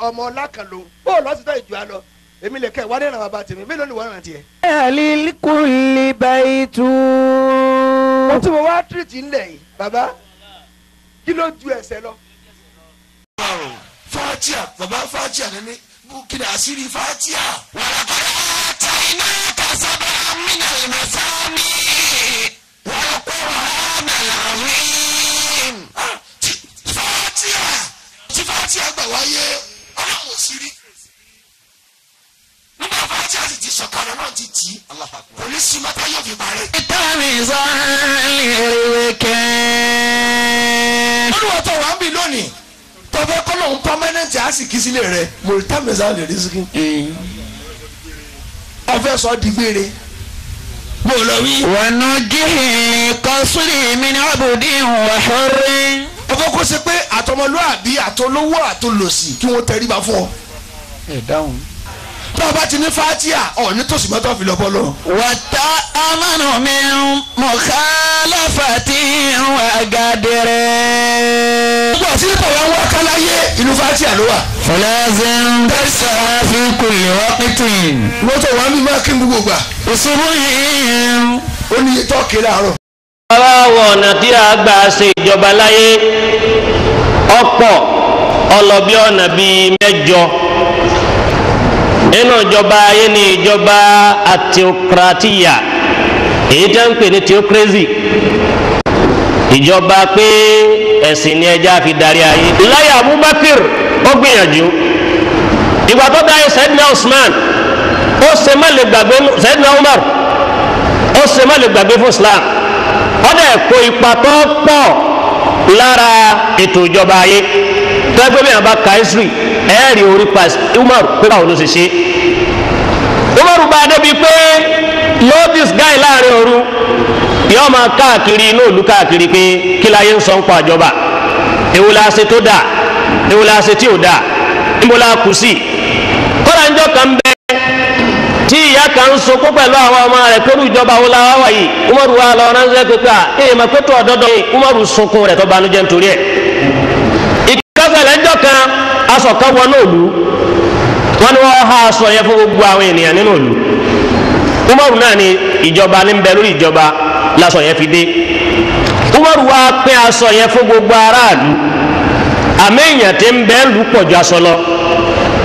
B: ọmọ ọlá kan lòun bó lọ sí tó ìjù á lọ èmi lè kẹ́ ìwádìí ìrànwọ́ bá tèmi mélòó ni wọ́n rántí ẹ̀. للكل بيت. mo tún mo wá tírìtì ńlẹ̀ yìí bàbá kí ló ju ẹsẹ̀ lọ.
G: Fatia baba Fatia nani kini asiri Fatia walaqad atainaka sab'an min al-masani wal qur'an al-azim. Fatia gbà wáyé ọlọ́run sírí nígbà Fatia sì ti sọ̀kalẹ̀ náà ti tì í polisi mata yóò fi parẹ́.
F: ìtàmì sọ́ọ̀lì ìrèké.
G: olùwàtò wà ń bì lónìí tọ́fẹ́ kọ́lọ́hún pọ́mẹ́nẹ́ntì á sì kí sílé rẹ̀ mọ̀lítàmẹ́sà lè rí síkí. ọfẹ́ sọ di gbére. mo lọ wí.
F: wọnú jíhì kọ́sùlì mi ní ọ̀bùdí wàhórí.
G: ọfẹ́ kó ṣe pé àtọmọlúàbí àtolówó àtolòsì kí wọ́n tẹríba fún ọ.
F: ẹ dáhùn.
G: tó o bá ti ní fatia ọ̀ nítòsí mọ́tò fi lọ bọ́ lọ.
F: wàtá amánu mi mọ̀kálàfàtì wàgàdẹrẹ.
G: gbogbo àti nípa wa wá káláyé ìlú fatia ló wà.
F: فلازم تسعى في كل وقت.
G: wọ́n tó wà ní máa kí n gbogbo gbà.
F: وصبح.
G: ó ní tọ́ọ̀kì láàárọ̀.
H: àwọn ọ̀nà tí a gbà ṣe ìjọba láyé ọ̀pọ̀ ọlọ́bí ọ̀nà bíi mẹ́jọ. nínú ìjọba ayé ni ìjọba àtiokratíyà èyí tẹ́ ń pè ní theocracy. ìjọba pé ẹ̀sìn ni ẹja fi darí ayé. láyé Abubakar ó gbìyànjú ìgbà tó dáyé Sayyidina Usman ó ṣe má lè gbàgbé Sayyidina Umar ó ṣe má lè gbàgbé fún Islam ó dẹ̀ kó ipa tó pọ̀ lára ètò ìjọba ayé tó ẹgbẹ́ bíi àbá kaisri ẹ̀ẹ́rì orí pa Umar pé báwo ló ṣe ṣe. Umar bá a débi pé lóòdìs gáì láàrin òru yóò máa káàkiri inú ìlú káàkiri pé kí láyé ń sọ ń pa ìjọba èwo la ṣe tó dáa èwo la ṣe tí ò dáa níbo la kù sí. kọ́lá ń jọ kan bẹ́ẹ̀ tí ìyá kan ń sunkún pẹ̀lú àwọn ọmọ rẹ̀ pẹ̀lú ìjọba wo la wá wà yìí Umaru wa lọ ránṣẹ́ pé mà pé tó ọ̀dọ́dọ́ yìí Umaru sunkún rẹ̀ tó banújẹ́ nítorí ẹ̀. ìkásẹ̀lẹ̀ ńjọ́ kan aṣọ kan wọnú òlu wọn ni wọ́n há aṣọ yẹn fún gbogbo àwọn ènìyàn nínú òlu. Umaru náà ni ìjọba ní bẹ lórí ìjọba lásọ yẹn fi dé. Umaru wa pín aṣọ yẹn fún gbogbo aráàlú àmì èèyàn tí ń bẹ lù pọ̀ ju aṣọ lọ.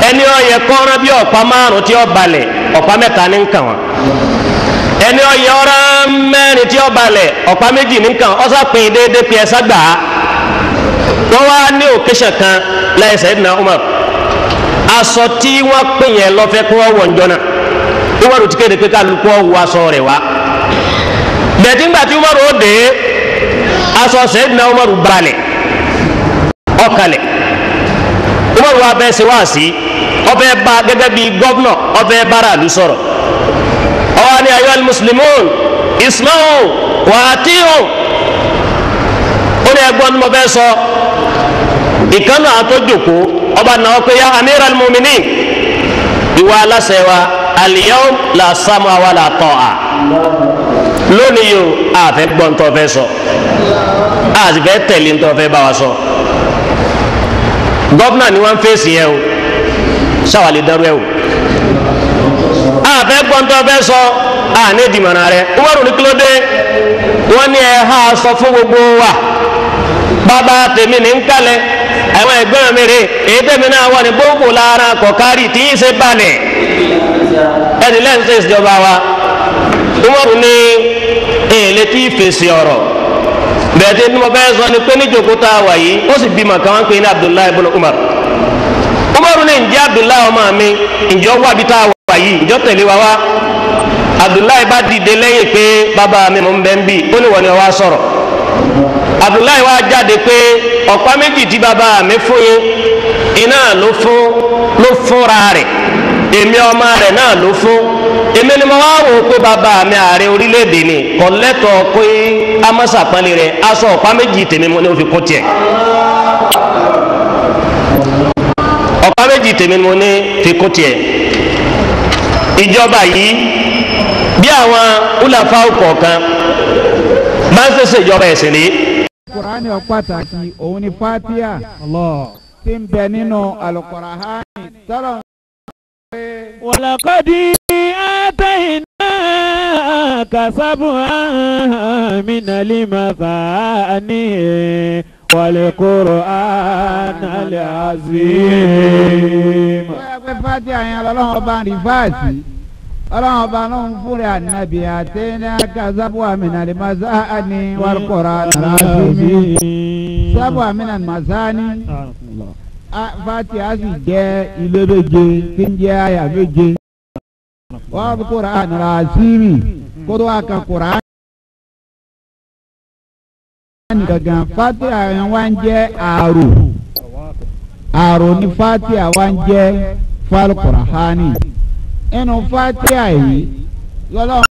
H: ẹni ó yẹ kọ́ran bí ọ̀pá márùn tí ó balẹ̀ ọ̀pá mẹ́ta ní nkàn wọn. ẹni ó yẹ ọ̀ràn mẹ́rin tí ó balẹ̀ ọ̀pá méjì ní nkàn ọ̀sà pín déédéé pín ẹ̀sà gbà á. wọ́n wá ní òkèṣàn kan láì Sayyidina Umar aṣọ tí wọ́n pín yẹn lọ́fẹ́ kí wọ́n wọ̀ ń jọ́nà Umaru ti kéde pé kálukú wọ aṣọ rẹ̀ wá. bẹ̀ẹ́dì ńgbà tí Umaru ó dé aṣọ Sayyidina Umaru balẹ̀ ọ̀kalẹ̀ Umaru wa bẹ́ẹ̀ ṣe wá sí ọbẹ̀ bá gẹ́gẹ́ bíi gọ́vnọ̀ ọbẹ̀ bára àlù sọ̀rọ̀ ọwọ́ ni ayyuhal muslimun isma'u wa ati'u ó ní ẹgbọ́n ní mo fẹ́ sọ ìkànnì àtọ́jòkó ọba náà pé ya amiral mu'minin ìwà aláṣẹ wa al-yawm la sam'a wa la ta'a lónìí yóò àfẹ́ gbọ́n tó fẹ́ sọ àti fẹ́ tẹ̀lé tó fẹ́ bá wa sọ. gọ́vnà ni wọ́n ń fèsì yẹn o sáwàlì dárú ẹ o àfẹ́ gbọ́n tó fẹ́ sọ àní ìdìmọ̀nà rẹ Umaru ní kílódé wọ́n ní ẹ̀ ha sọ fún gbogbo wa bàbá tèmi ní ń kalẹ̀ àwọn ẹ̀gbọ́n mi rè èyí tèmi náà wà ní gbogbo lára kọ̀kárì tí yín ṣe balẹ̀ ẹni lẹ́yìn tó ìṣèjọba wa Umaru ní èlé tí fèsì ọ̀rọ̀ bẹ́ẹ̀ tí mo fẹ́ sọ ni pé níjòkó tá a wà yìí ó sì bímọ kan wọ́n ń pè ní Abdullahi ibn Umar Umaru ní ǹjẹ́ Abdullahi ọmọ mi ǹjọ́ wà bí tá a wà yìí ǹjọ́ tẹ̀lé wa wá Abdullahi bá dìde lẹ́yìn pé bàbá mi mò ń bẹ́ ń bì ó ní wọ́n ni wọ́n á sọ̀rọ̀ Abdullahi wá jáde pé ọ̀pá méjì tí bàbá mi fún yín iná ló fúnra rẹ̀ èmi ọmọ rẹ̀ náà ló fún èmi ni mo wá wò ó pé bàbá mi ààrẹ orílẹ̀-èdè ni kò lẹ́tọ̀ọ́ pé amásàpálẹ̀ rẹ̀ aṣọ ọ̀pá méjì tèmi mo ní o fi kún tiẹ̀ ọ̀pá méjì tèmi mo ní fi kún tiẹ̀ ìjọba yìí bí àwọn ulafa kọ̀ọ̀kan bá ń ṣẹ̀ṣẹ̀ ìjọba ẹ̀sìn rí.
I: Kùránì pàtàkì òun ni Fatiha tí ń bẹ nínú Al-Qur'ani tọ́lọ̀ ń pè.
J: ولقد آتيناك سبعا من المثاني والقرآن العظيم.
I: pé Fatiha yẹn lọ́lọ́run ọba ń rí fáàsì ọlọ́run ọba ló ń fúnra ànábì آتيناك سبعا من المثاني والقرآن العظيم. سبعا من المثاني Fatiha sì jẹ́ ilé méje tí ń jẹ́ àyà méje wọ́n bí Qur'an al-Azim kótó wá kan Qur'an gangan Fatiha yẹn wá ń jẹ́ àrò ní Fatiha wá ń jẹ́ fal Qur'ani inú Fatiha yìí lọ́lọ́run